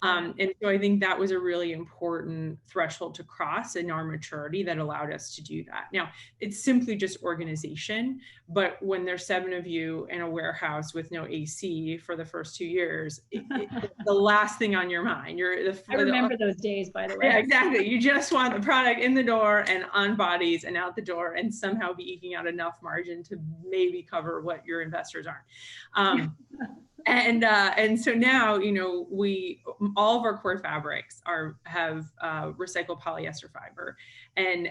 And so I think that was a really important threshold to cross in our maturity that allowed us to do that. Now, it's simply just organization, but when there's 7 of you in a warehouse with no AC for the first 2 years, it's the last thing on your mind. I remember those days, by the way. Yeah, exactly. You just want the product in the door and on bodies and out the door, and somehow be eking out enough margin to maybe cover what your investors aren't. And so now, all of our core fabrics have recycled polyester fiber, and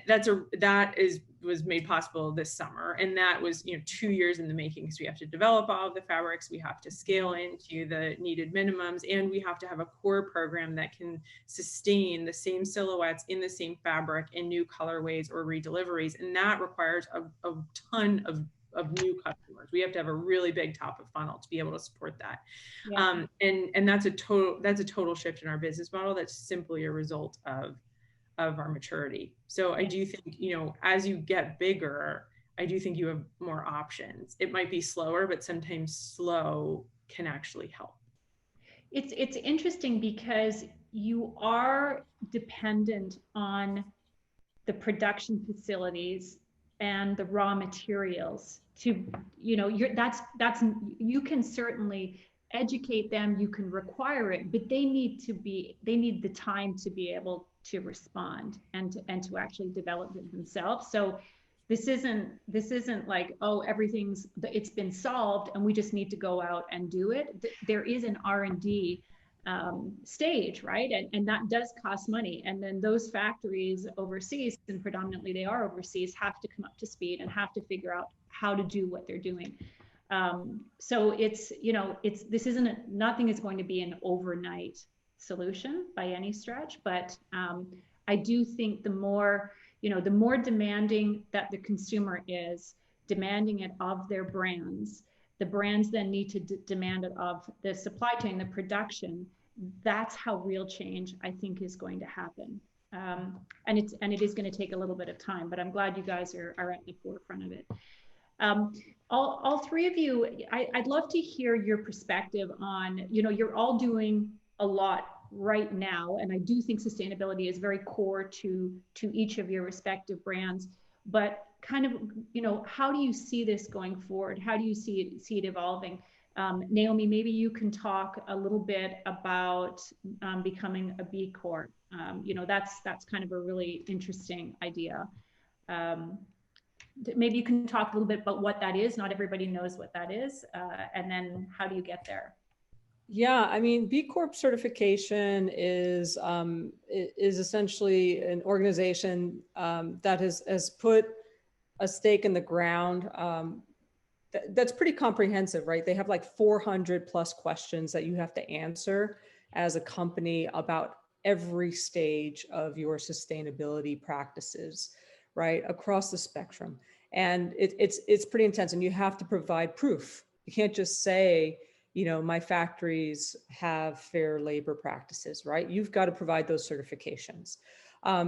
was made possible this summer. And that was 2 years in the making, because we have to develop all of the fabrics, we have to scale into the needed minimums, and we have to have a core program that can sustain the same silhouettes in the same fabric in new colorways or redeliveries, and that requires a ton of new customers. We have to have a really big top of funnel to be able to support that. Yeah. And that's a total shift in our business model. That's simply a result of our maturity. So I do think, as you get bigger, I do think you have more options. It might be slower, but sometimes slow can actually help. It's interesting because you are dependent on the production facilities and the raw materials to, you can certainly educate them, you can require it, but they need the time to be able to respond and to actually develop it themselves. So this isn't like, oh, it's been solved and we just need to go out and do it. There is an R&D stage, right? And that does cost money. And then those factories overseas, and predominantly they are overseas, have to come up to speed and have to figure out how to do what they're doing. So nothing is going to be an overnight solution by any stretch, but I do think the more demanding that the consumer is, demanding it of their brands, the brands then need to demand it of the supply chain, the production. That's how real change, I think, is going to happen. And it is going to take a little bit of time, but I'm glad you guys are at the forefront of it. All 3 of you, I'd love to hear your perspective on, you're all doing a lot right now, and I do think sustainability is very core to each of your respective brands, but kind of, how do you see this going forward? How do you see it evolving? Naomi, maybe you can talk a little bit about becoming a B Corp. That's kind of a really interesting idea. Maybe you can talk a little bit about what that is. Not everybody knows what that is. And then how do you get there? Yeah, I mean, B Corp certification is essentially an organization that has put a stake in the ground. That's pretty comprehensive, right? They have like 400 plus questions that you have to answer as a company about every stage of your sustainability practices, right? Across the spectrum. And it's pretty intense, and you have to provide proof. You can't just say, my factories have fair labor practices, right? You've got to provide those certifications.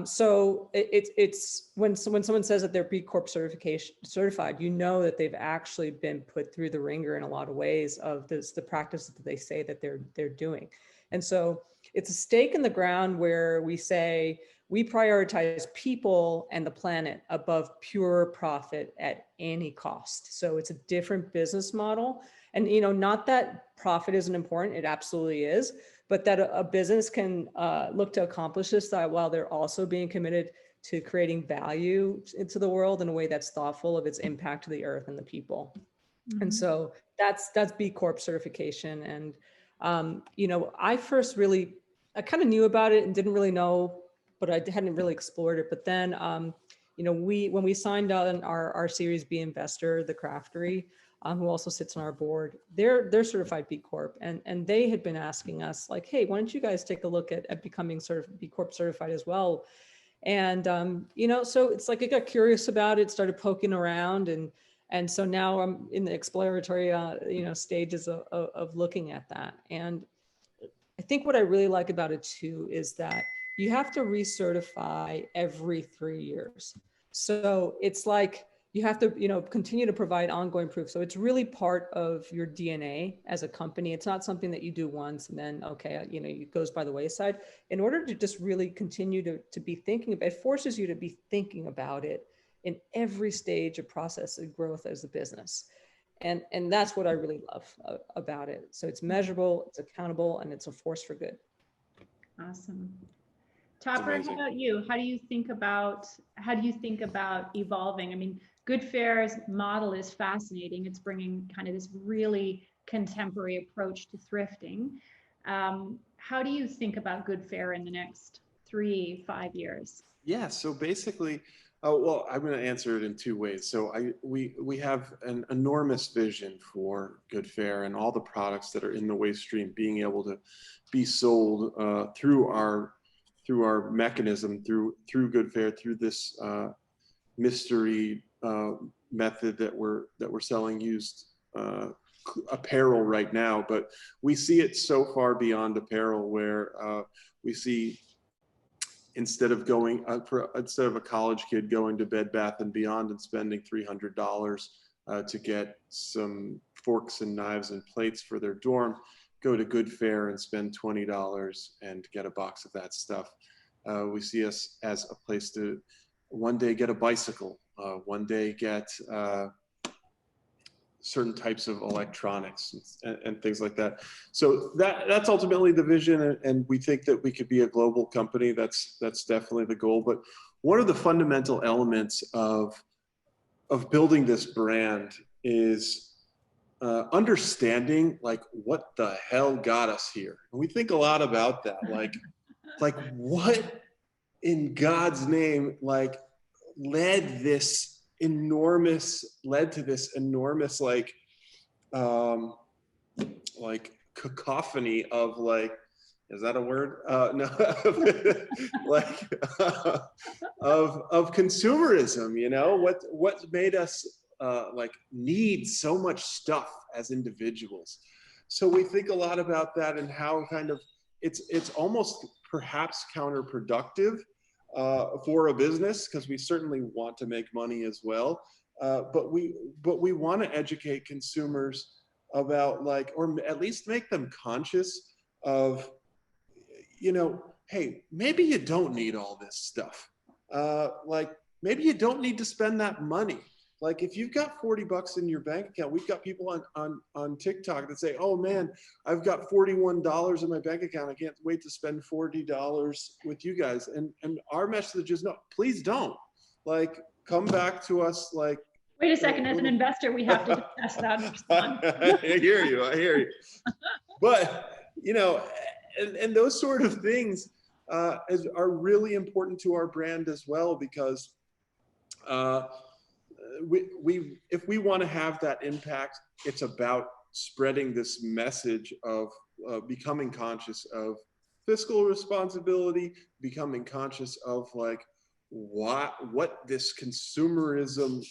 So it's when someone says that they're B Corp certified, that they've actually been put through the ringer in a lot of ways of the practice that they say that they're doing. And so it's a stake in the ground where we say we prioritize people and the planet above pure profit at any cost. So it's a different business model. And, not that profit isn't important, it absolutely is, but that a business can look to accomplish this while they're also being committed to creating value into the world in a way that's thoughtful of its impact to the earth and the people. Mm-hmm. And so that's B Corp certification. And, I first I kind of knew about it and didn't really know, but I hadn't really explored it. But then, when we signed on our Series B investor, the Craftery, who also sits on our board, they're certified B Corp, and they had been asking us like, hey, why don't you guys take a look at becoming sort of B Corp certified as well? And so it's like I got curious about it, started poking around, and so now I'm in the exploratory stages of looking at that. And I think what I really like about it too is that you have to recertify every 3 years. So it's like you have to, continue to provide ongoing proof. So it's really part of your DNA as a company. It's not something that you do once and then, okay, it goes by the wayside. In order to just really continue to be thinking about it, forces you to be thinking about it in every stage of process of growth as a business. And that's what I really love about it. So it's measurable, it's accountable, and it's a force for good. Awesome. Topper, how about you? How do you think about evolving? I mean, Good Fair's model is fascinating. It's bringing kind of this really contemporary approach to thrifting. How do you think about Good Fair in the next 3-5 years? Yeah, so basically, well, I'm going to answer it in two ways. So we have an enormous vision for Good Fair and all the products that are in the waste stream being able to be sold through our mechanism, through Good Fair, through this mystery method that we're selling used apparel right now. But we see it so far beyond apparel, where we see, instead of a college kid going to Bed Bath and Beyond and spending $300 to get some forks and knives and plates for their dorm, go to Good Fair and spend $20 and get a box of that stuff. We see us as a place to one day get a bicycle, one day get certain types of electronics and things like that. So that's ultimately the vision, and we think that we could be a global company. That's definitely the goal. But one of the fundamental elements of building this brand is understanding like what the hell got us here. And we think a lot about that, like what in God's name led to this enormous cacophony of is that a word? No, of consumerism. What made us need so much stuff as individuals. So we think a lot about that and how kind of it's almost perhaps counterproductive for a business, because we certainly want to make money as well. But we want to educate consumers about or at least make them conscious of, hey, maybe you don't need all this stuff. Maybe you don't need to spend that money. If you've got $40 in your bank account, we've got people on TikTok that say, oh man, I've got $41 in my bank account. I can't wait to spend $40 with you guys. And our message is, no, please don't. Come back to us. Wait a second, as an investor, we have to discuss that. I hear you. But, and those sort of things are really important to our brand as well, because if we want to have that impact, it's about spreading this message of becoming conscious of fiscal responsibility, becoming conscious of what this consumerism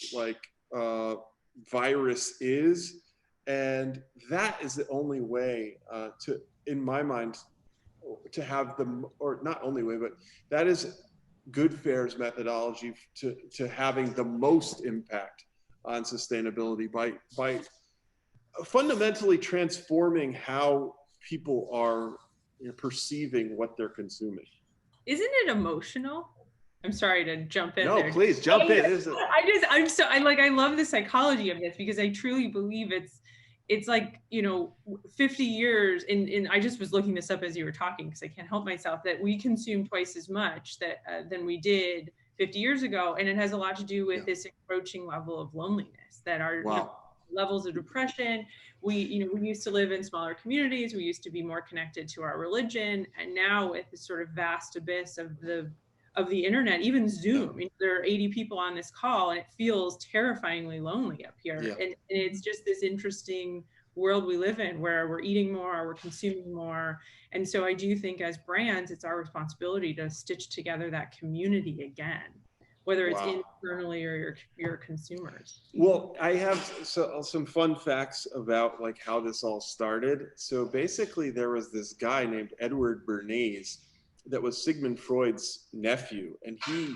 virus is. And that is the only way in my mind, to have or not only way, but that is Good Fair's methodology to having the most impact on sustainability by fundamentally transforming how people are perceiving what they're consuming. Isn't it emotional? I'm sorry to jump in. No, there. Please jump in. I love the psychology of this, because I truly believe it's 50 years in I just was looking this up as you were talking, because I can't help myself, that we consume twice as much than we did 50 years ago. And it has a lot to do with this encroaching level of loneliness, that our levels of depression. We used to live in smaller communities. We used to be more connected to our religion. And now with this sort of vast abyss of the internet, even Zoom, there are 80 people on this call, and it feels terrifyingly lonely up here. Yeah. And it's just this interesting world we live in, where we're eating more, we're consuming more. And so I do think as brands, it's our responsibility to stitch together that community again, whether it's internally or your consumers. Well, I have some fun facts about how this all started. So basically there was this guy named Edward Bernays that was Sigmund Freud's nephew, and he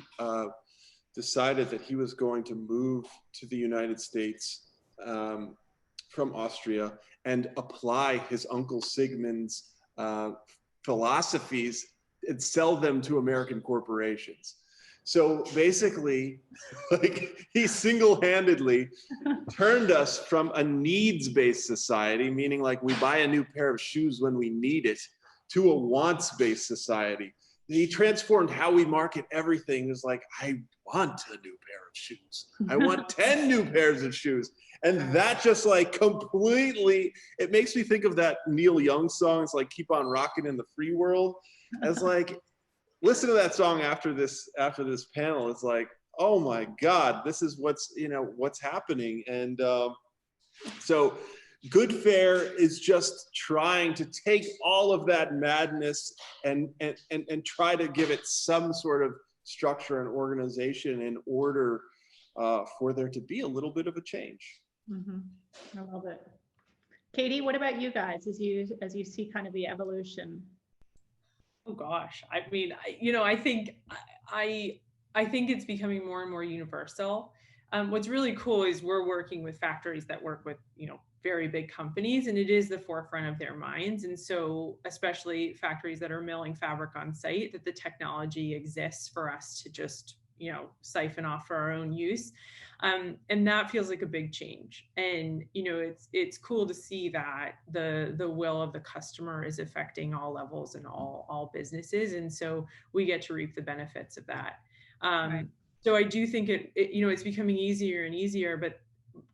decided that he was going to move to the United States from Austria and apply his uncle Sigmund's philosophies and sell them to American corporations. So basically, like, he single-handedly turned us from a needs-based society, meaning like we buy a new pair of shoes when we need it, to a wants-based society. He transformed how we market everything. It was like, I want a new pair of shoes. I want 10 new pairs of shoes. And that just like completely, it makes me think of that Neil Young song. It's like, keep on rocking in the free world. As like, listen to that song after this panel. It's like, oh my God, this is what's happening. And so Good Fare is just trying to take all of that madness and try to give it some sort of structure and organization in order for there to be a little bit of a change. I love it. Katie, what about you guys as you see kind of the evolution? Oh gosh, I mean, I think it's becoming more and more universal. What's really cool is we're working with factories that work with, very big companies, and it is the forefront of their minds. And so especially factories that are milling fabric on site, that the technology exists for us to just, siphon off for our own use. And that feels like a big change. And, it's cool to see that the will of the customer is affecting all levels and all businesses. And so we get to reap the benefits of that. Right. So I do think it's becoming easier and easier, but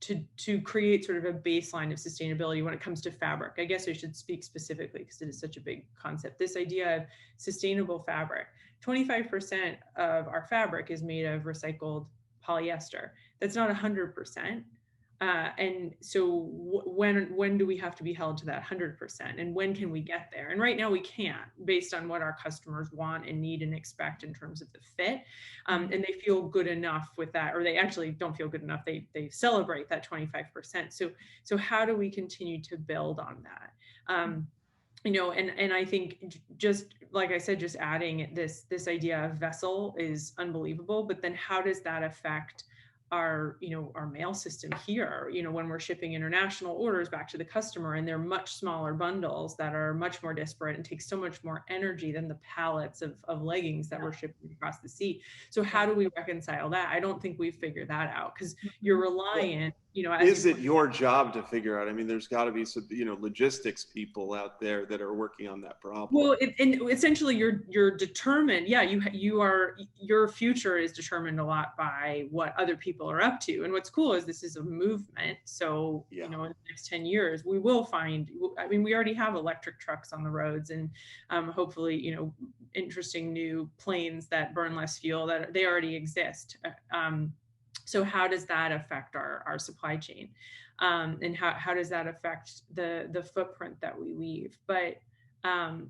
to create sort of a baseline of sustainability when it comes to fabric. I guess I should speak specifically because it is such a big concept. This idea of sustainable fabric, 25% of our fabric is made of recycled polyester. That's not 100%. And so when do we have to be held to that 100%? And when can we get there? And right now we can't, based on what our customers want and need and expect in terms of the fit. And they feel good enough with that, or they actually don't feel good enough. They celebrate that 25%. So how do we continue to build on that? And I think, just like I said, just adding this idea of vessel is unbelievable, but then how does that affect our mail system here, when we're shipping international orders back to the customer, and they're much smaller bundles that are much more disparate and take so much more energy than the pallets of leggings that we're shipping across the sea. So how do we reconcile that? I don't think we've figured that out, because you're reliant, is it your job to figure out? I mean, there's got to be some, logistics people out there that are working on that problem. Well, and essentially you're determined. Yeah, your future is determined a lot by what other people are up to. And what's cool is this is a movement. So, in the next 10 years, we will find, we already have electric trucks on the roads, and hopefully, interesting new planes that burn less fuel, that they already exist. So how does that affect our supply chain? And how does that affect the footprint that we leave? But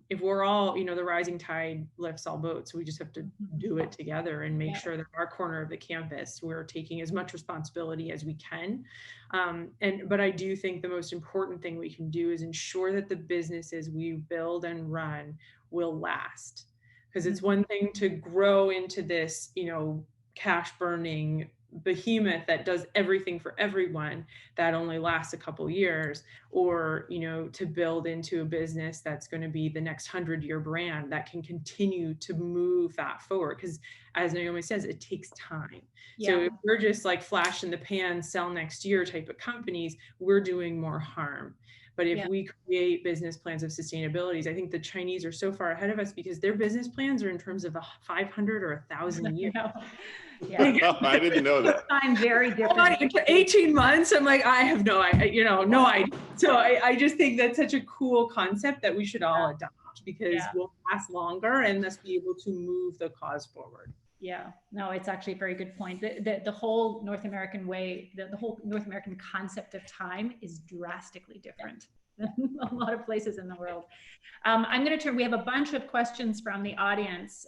if we're all, the rising tide lifts all boats, we just have to do it together and make sure that our corner of the campus, we're taking as much responsibility as we can. But I do think the most important thing we can do is ensure that the businesses we build and run will last. Because it's one thing to grow into this, cash burning behemoth that does everything for everyone that only lasts a couple years, or to build into a business that's going to be the next 100-year brand that can continue to move that forward. Because as Naomi says, it takes time. So if we're just like flash in the pan, sell next year type of companies, we're doing more harm. But if we create business plans of sustainability, I think the Chinese are so far ahead of us because their business plans are in terms of 500 or 1,000 years. I didn't know that. I'm very different. 18 months. I'm like, I have no idea, no idea. So I just think that's such a cool concept that we should all adopt, because we'll last longer and thus be able to move the cause forward. Yeah, no, it's actually a very good point. The whole North American way, the whole North American concept of time is drastically different than a lot of places in the world. I'm going to turn, we have a bunch of questions from the audience.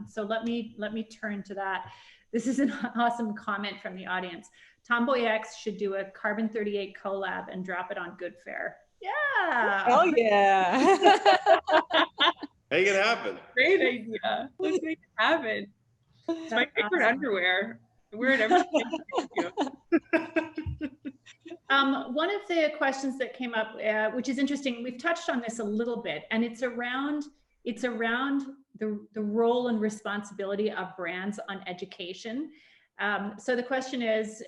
So let me turn to that. This is an awesome comment from the audience. Tomboy X should do a Carbon 38 collab and drop it on Good Fare. Yeah. Oh yeah. Make it happen. Great idea. Let's make it happen. It's my That's favorite awesome. underwear. I wear it every day. One of the questions that came up, which is interesting, we've touched on this a little bit, and it's around the role and responsibility of brands on education. So the question is,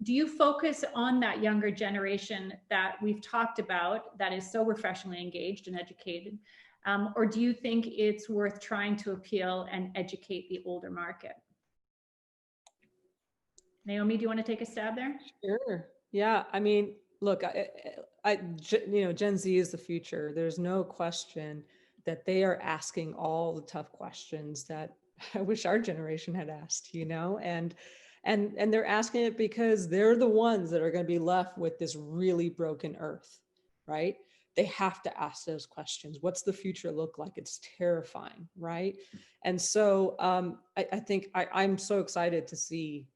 do you focus on that younger generation that we've talked about that is so refreshingly engaged and educated? Or do you think it's worth trying to appeal and educate the older market? Naomi, do you want to take a stab there? Sure. Yeah. I mean, look, Gen Z is the future. There's no question that they are asking all the tough questions that I wish our generation had asked, and they're asking it because they're the ones that are going to be left with this really broken earth, right? They have to ask those questions. What's the future look like? It's terrifying, right? And so I think I'm so excited to see,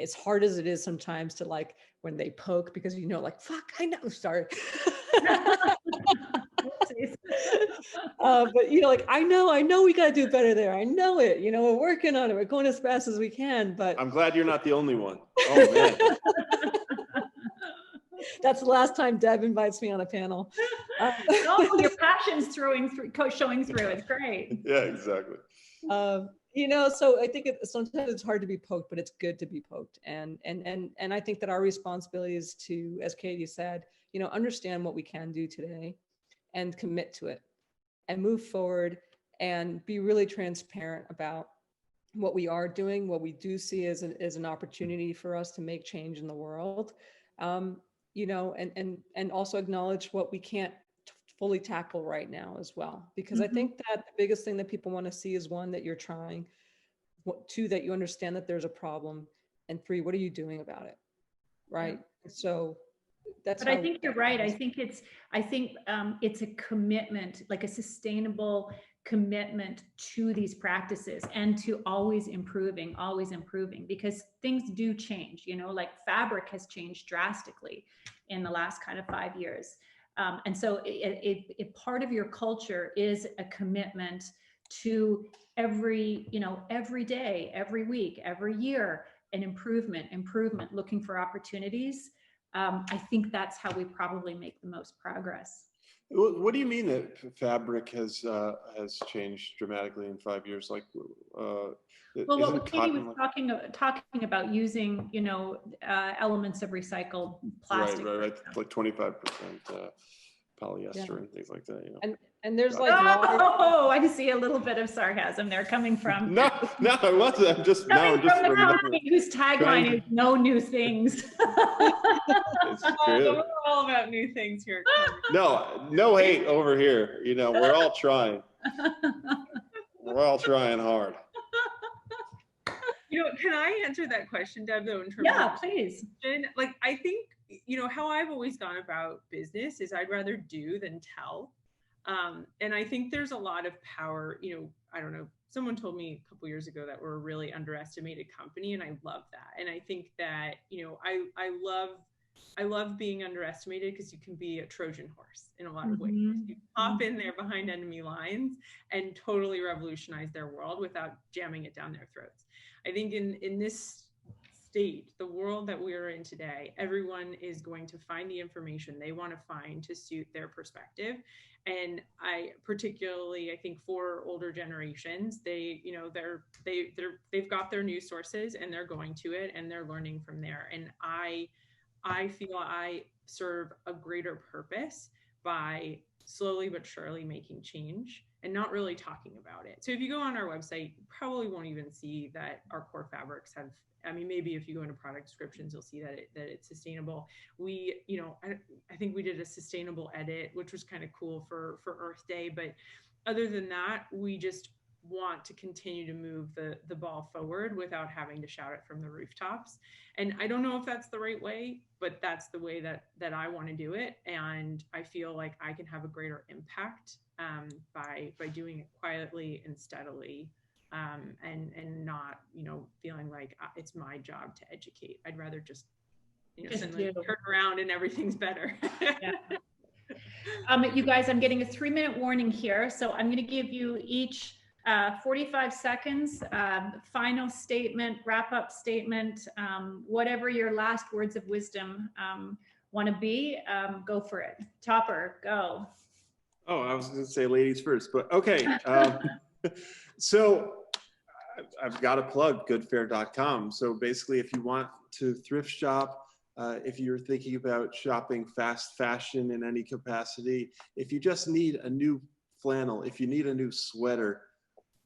as hard as it is sometimes to like when they poke, because like, fuck, I know, sorry. But like, I know we got to do better there. I know it, we're working on it. We're going as fast as we can, but I'm glad you're not the only one. Oh man. That's the last time Deb invites me on a panel. No, your passion's showing through. It's great. Yeah, exactly. So I think sometimes it's hard to be poked, but it's good to be poked. And I think that our responsibility is to, as Katie said, understand what we can do today and commit to it and move forward and be really transparent about what we are doing, what we do see as an opportunity for us to make change in the world. And also acknowledge what we can't fully tackle right now as well. Because I think that the biggest thing that people want to see is, one, that you're trying, two, that you understand that there's a problem, and three, what are you doing about it? Right. Yeah. So that's. But I think you're right. I think it's a commitment, like a sustainable commitment to these practices and to always improving, because things do change, like fabric has changed drastically in the last kind of 5 years. And so it part of your culture is a commitment to every day, every week, every year, an improvement, looking for opportunities. I think that's how we probably make the most progress. What do you mean that fabric has changed dramatically in 5 years? Like, well, what Katie was talking about, using elements of recycled plastic. Right. Like 25% polyester and things like that. And there's like I see a little bit of sarcasm there coming from. No, I wasn't. I'm just whose tagline is "No new things." It's true. We're all about new things here. No hate over here. We're all trying. We're all trying hard. Can I answer that question, Deb? Though, in terms of please. Like, I think how I've always gone about business is I'd rather do than tell. And I think there's a lot of power, I don't know, someone told me a couple years ago that we're a really underestimated company, and I love that. And I think that, I love being underestimated, because you can be a Trojan horse in a lot of ways. You pop in there behind enemy lines and totally revolutionize their world without jamming it down their throats. I think in this state, the world that we're in today, everyone is going to find the information they want to find to suit their perspective. And I think for older generations, they've got their news sources and they're going to it and they're learning from there. And I feel I serve a greater purpose by slowly but surely making change and not really talking about it. So if you go on our website, you probably won't even see that our core fabrics have, maybe if you go into product descriptions, you'll see that it's sustainable. We, I think we did a sustainable edit, which was kind of cool for Earth Day. But other than that, we just want to continue to move the ball forward without having to shout it from the rooftops. And I don't know if that's the right way, but that's the way that I want to do it. And I feel like I can have a greater impact by doing it quietly and steadily, and not, feeling like it's my job to educate. I'd rather just suddenly turn around and everything's better. Yeah. You guys, I'm getting a 3-minute warning here. So I'm going to give you each 45 seconds, final statement, wrap up statement, whatever your last words of wisdom want to be, go for it. Topper, go. Oh, I was going to say ladies first, but okay. So I've got to plug goodfare.com. So basically, if you want to thrift shop, if you're thinking about shopping fast fashion in any capacity, if you just need a new flannel, if you need a new sweater,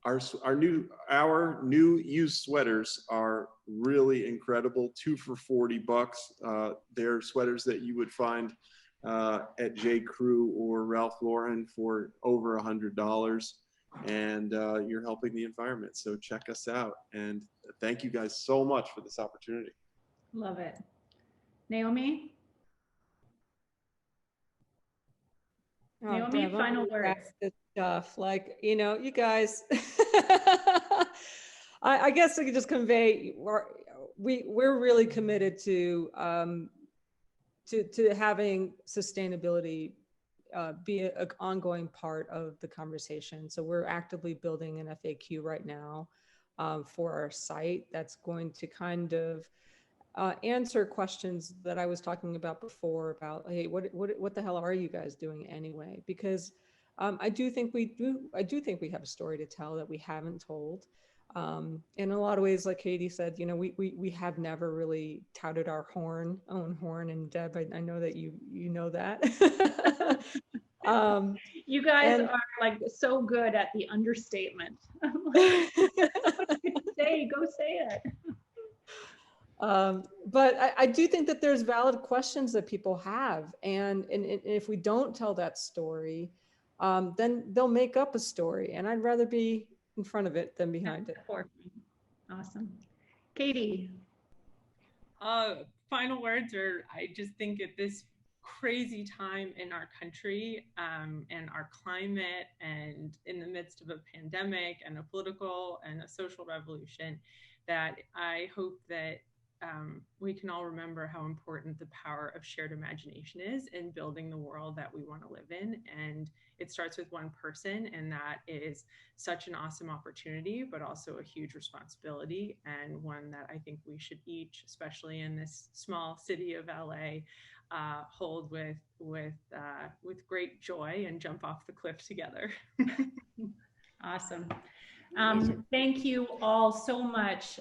our new used sweaters are really incredible. 2 for $40. They're sweaters that you would find at J. Crew or Ralph Lauren for over $100, and you're helping the environment. So check us out, and thank you guys so much for this opportunity. Love it. Naomi? Oh, Naomi, Deb, final I'm words. this stuff. Like, you know, you guys, I guess I could just convey, we're really committed to having sustainability be an ongoing part of the conversation. So we're actively building an FAQ right now for our site that's going to kind of answer questions that I was talking about before about, hey, what the hell are you guys doing anyway? Because I do think we have a story to tell that we haven't told. In a lot of ways, like Katie said, you know, we have never really touted our own horn, and Deb, I know that you know that. You guys are like so good at the understatement. Like, go say it. But I do think that there's valid questions that people have, and if we don't tell that story, then they'll make up a story, and I'd rather be in front of it than behind it. Awesome. Katie. Final words are, I just think at this crazy time in our country and our climate, and in the midst of a pandemic and a political and a social revolution, that I hope that we can all remember how important the power of shared imagination is in building the world that we want to live in. And it starts with one person, and that is such an awesome opportunity, but also a huge responsibility, and one that I think we should each, especially in this small city of LA, hold with great joy and jump off the cliff together. Awesome. Thank you all so much.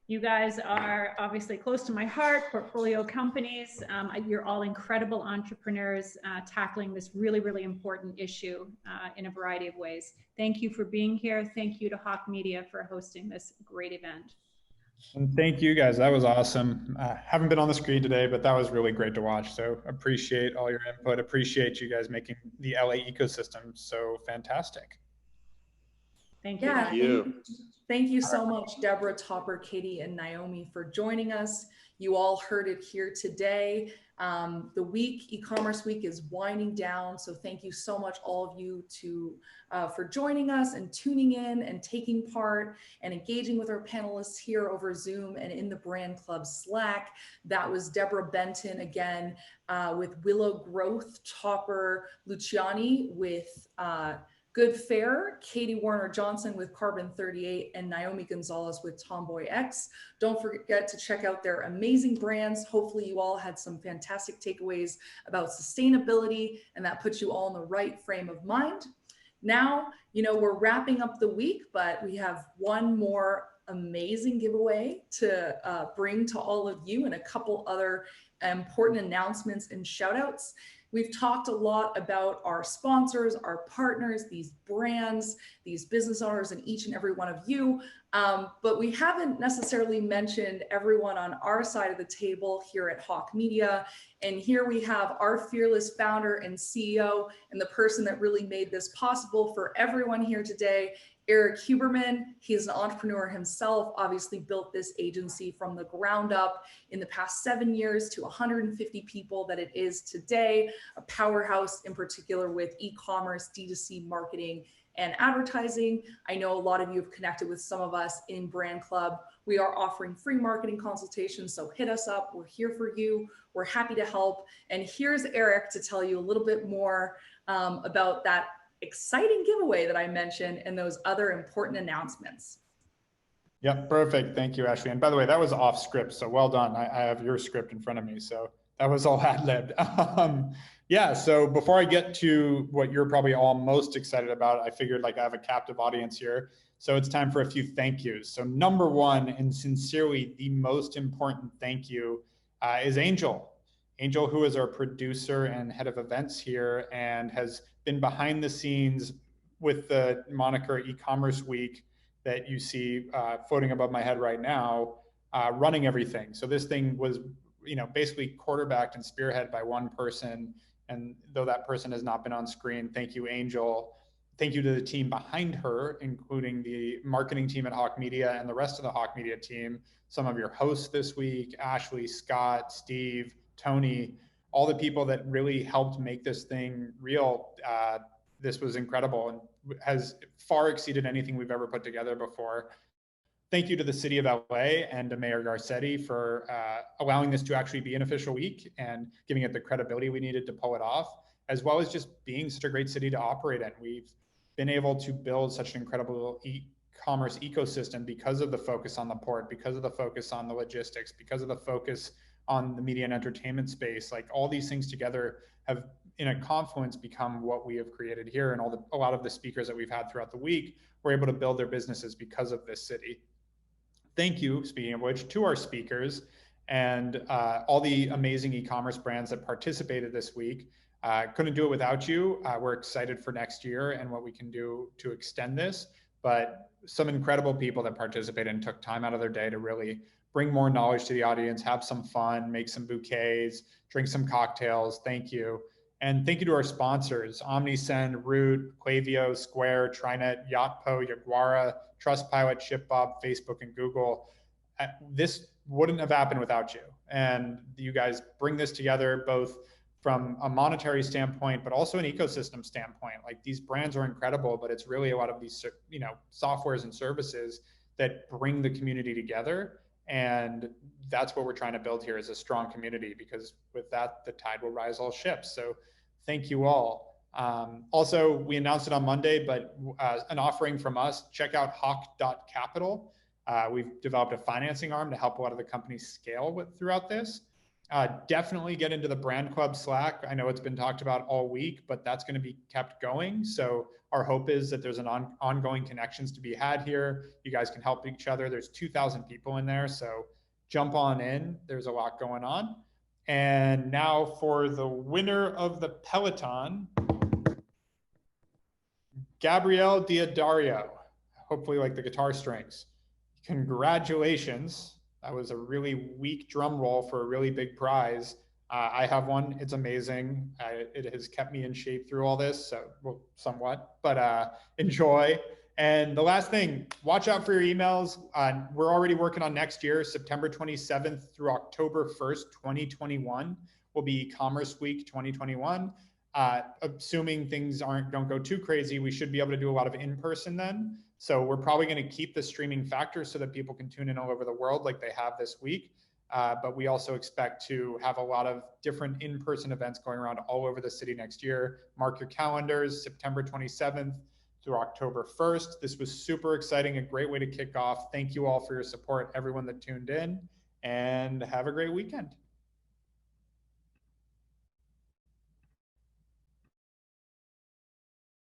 You guys are obviously close to my heart, portfolio companies. You're all incredible entrepreneurs tackling this really, really important issue in a variety of ways. Thank you for being here. Thank you to Hawke Media for hosting this great event. And thank you guys. That was awesome. Haven't been on the screen today, but that was really great to watch. So appreciate all your input. Appreciate you guys making the LA ecosystem so fantastic. Thank you. Yeah, thank you so much, Deborah, Topper, Katie, and Naomi, for joining us. You all heard it here today. The e-commerce week is winding down. So thank you so much, all of you, for joining us and tuning in and taking part and engaging with our panelists here over Zoom and in the Brand Club Slack. That was Deborah Benton again with Willow Growth, Topper Luciani with Good Fare, Katie Warner-Johnson with Carbon 38, and Naomi Gonzalez with Tomboy X. Don't forget to check out their amazing brands. Hopefully you all had some fantastic takeaways about sustainability, and that puts you all in the right frame of mind. Now, you know, we're wrapping up the week, but we have one more amazing giveaway to bring to all of you, and a couple other important announcements and shout outs. We've talked a lot about our sponsors, our partners, these brands, these business owners, and each and every one of you. But we haven't necessarily mentioned everyone on our side of the table here at Hawke Media. And here we have our fearless founder and CEO, and the person that really made this possible for everyone here today, Eric Huberman. He's an entrepreneur himself, obviously built this agency from the ground up in the past 7 years to 150 people that it is today, a powerhouse in particular with e-commerce, D2C marketing, and advertising. I know a lot of you have connected with some of us in Brand Club. We are offering free marketing consultations, so hit us up. We're here for you. We're happy to help. And here's Eric to tell you a little bit more about that exciting giveaway that I mentioned and those other important announcements. Yep, perfect. Thank you, Ashley. And by the way, that was off script, so well done. I have your script in front of me, so that was all ad-libbed. Yeah, so before I get to what you're probably all most excited about, I figured like I have a captive audience here. So it's time for a few thank yous. So number one, and sincerely the most important thank you is Angel. Angel, who is our producer and head of events here and has been behind the scenes with the moniker e-commerce week that you see floating above my head right now, running everything. So this thing was, basically quarterbacked and spearheaded by one person. And though that person has not been on screen, thank you, Angel. Thank you to the team behind her, including the marketing team at Hawke Media and the rest of the Hawke Media team. Some of your hosts this week, Ashley, Scott, Steve, Tony, all the people that really helped make this thing real. This was incredible and has far exceeded anything we've ever put together before. Thank you to the city of LA and to Mayor Garcetti for allowing this to actually be an official week and giving it the credibility we needed to pull it off, as well as just being such a great city to operate in. We've been able to build such an incredible e-commerce ecosystem because of the focus on the port, because of the focus on the logistics, because of the focus on the media and entertainment space. Like all these things together have in a confluence become what we have created here. And a lot of the speakers that we've had throughout the week were able to build their businesses because of this city. Thank you, speaking of which, to our speakers and all the amazing e-commerce brands that participated this week. Couldn't do it without you. We're excited for next year and what we can do to extend this, but some incredible people that participated and took time out of their day to really bring more knowledge to the audience, have some fun, make some bouquets, drink some cocktails. Thank you. And thank you to our sponsors, OmniSend, Root, Klaviyo, Square, Trinet, Yotpo, Yaguara, Trustpilot, ShipBob, Facebook, and Google. This wouldn't have happened without you. And you guys bring this together both from a monetary standpoint, but also an ecosystem standpoint. Like these brands are incredible, but it's really a lot of these, softwares and services that bring the community together. And that's what we're trying to build here is a strong community, because with that, the tide will rise all ships. So thank you all. Also, we announced it on Monday, but an offering from us, check out Hawke.capital. We've developed a financing arm to help a lot of the companies scale throughout this. Definitely get into the Brand Club Slack. I know it's been talked about all week, but that's going to be kept going. So our hope is that there's an ongoing connections to be had here. You guys can help each other. There's 2,000 people in there. So jump on in. There's a lot going on. And now for the winner of the Peloton, Gabrielle Diadario, hopefully like the guitar strings. Congratulations. That was a really weak drum roll for a really big prize. I have one. It's amazing. It has kept me in shape through all this, so well, somewhat, but enjoy. And the last thing, watch out for your emails. We're already working on next year, September 27th through October 1st, 2021 will be Commerce Week 2021. Assuming things don't go too crazy, we should be able to do a lot of in-person then. So we're probably going to keep the streaming factor so that people can tune in all over the world like they have this week. But we also expect to have a lot of different in-person events going around all over the city next year. Mark your calendars, September 27th through October 1st. This was super exciting, a great way to kick off. Thank you all for your support, everyone that tuned in, and have a great weekend.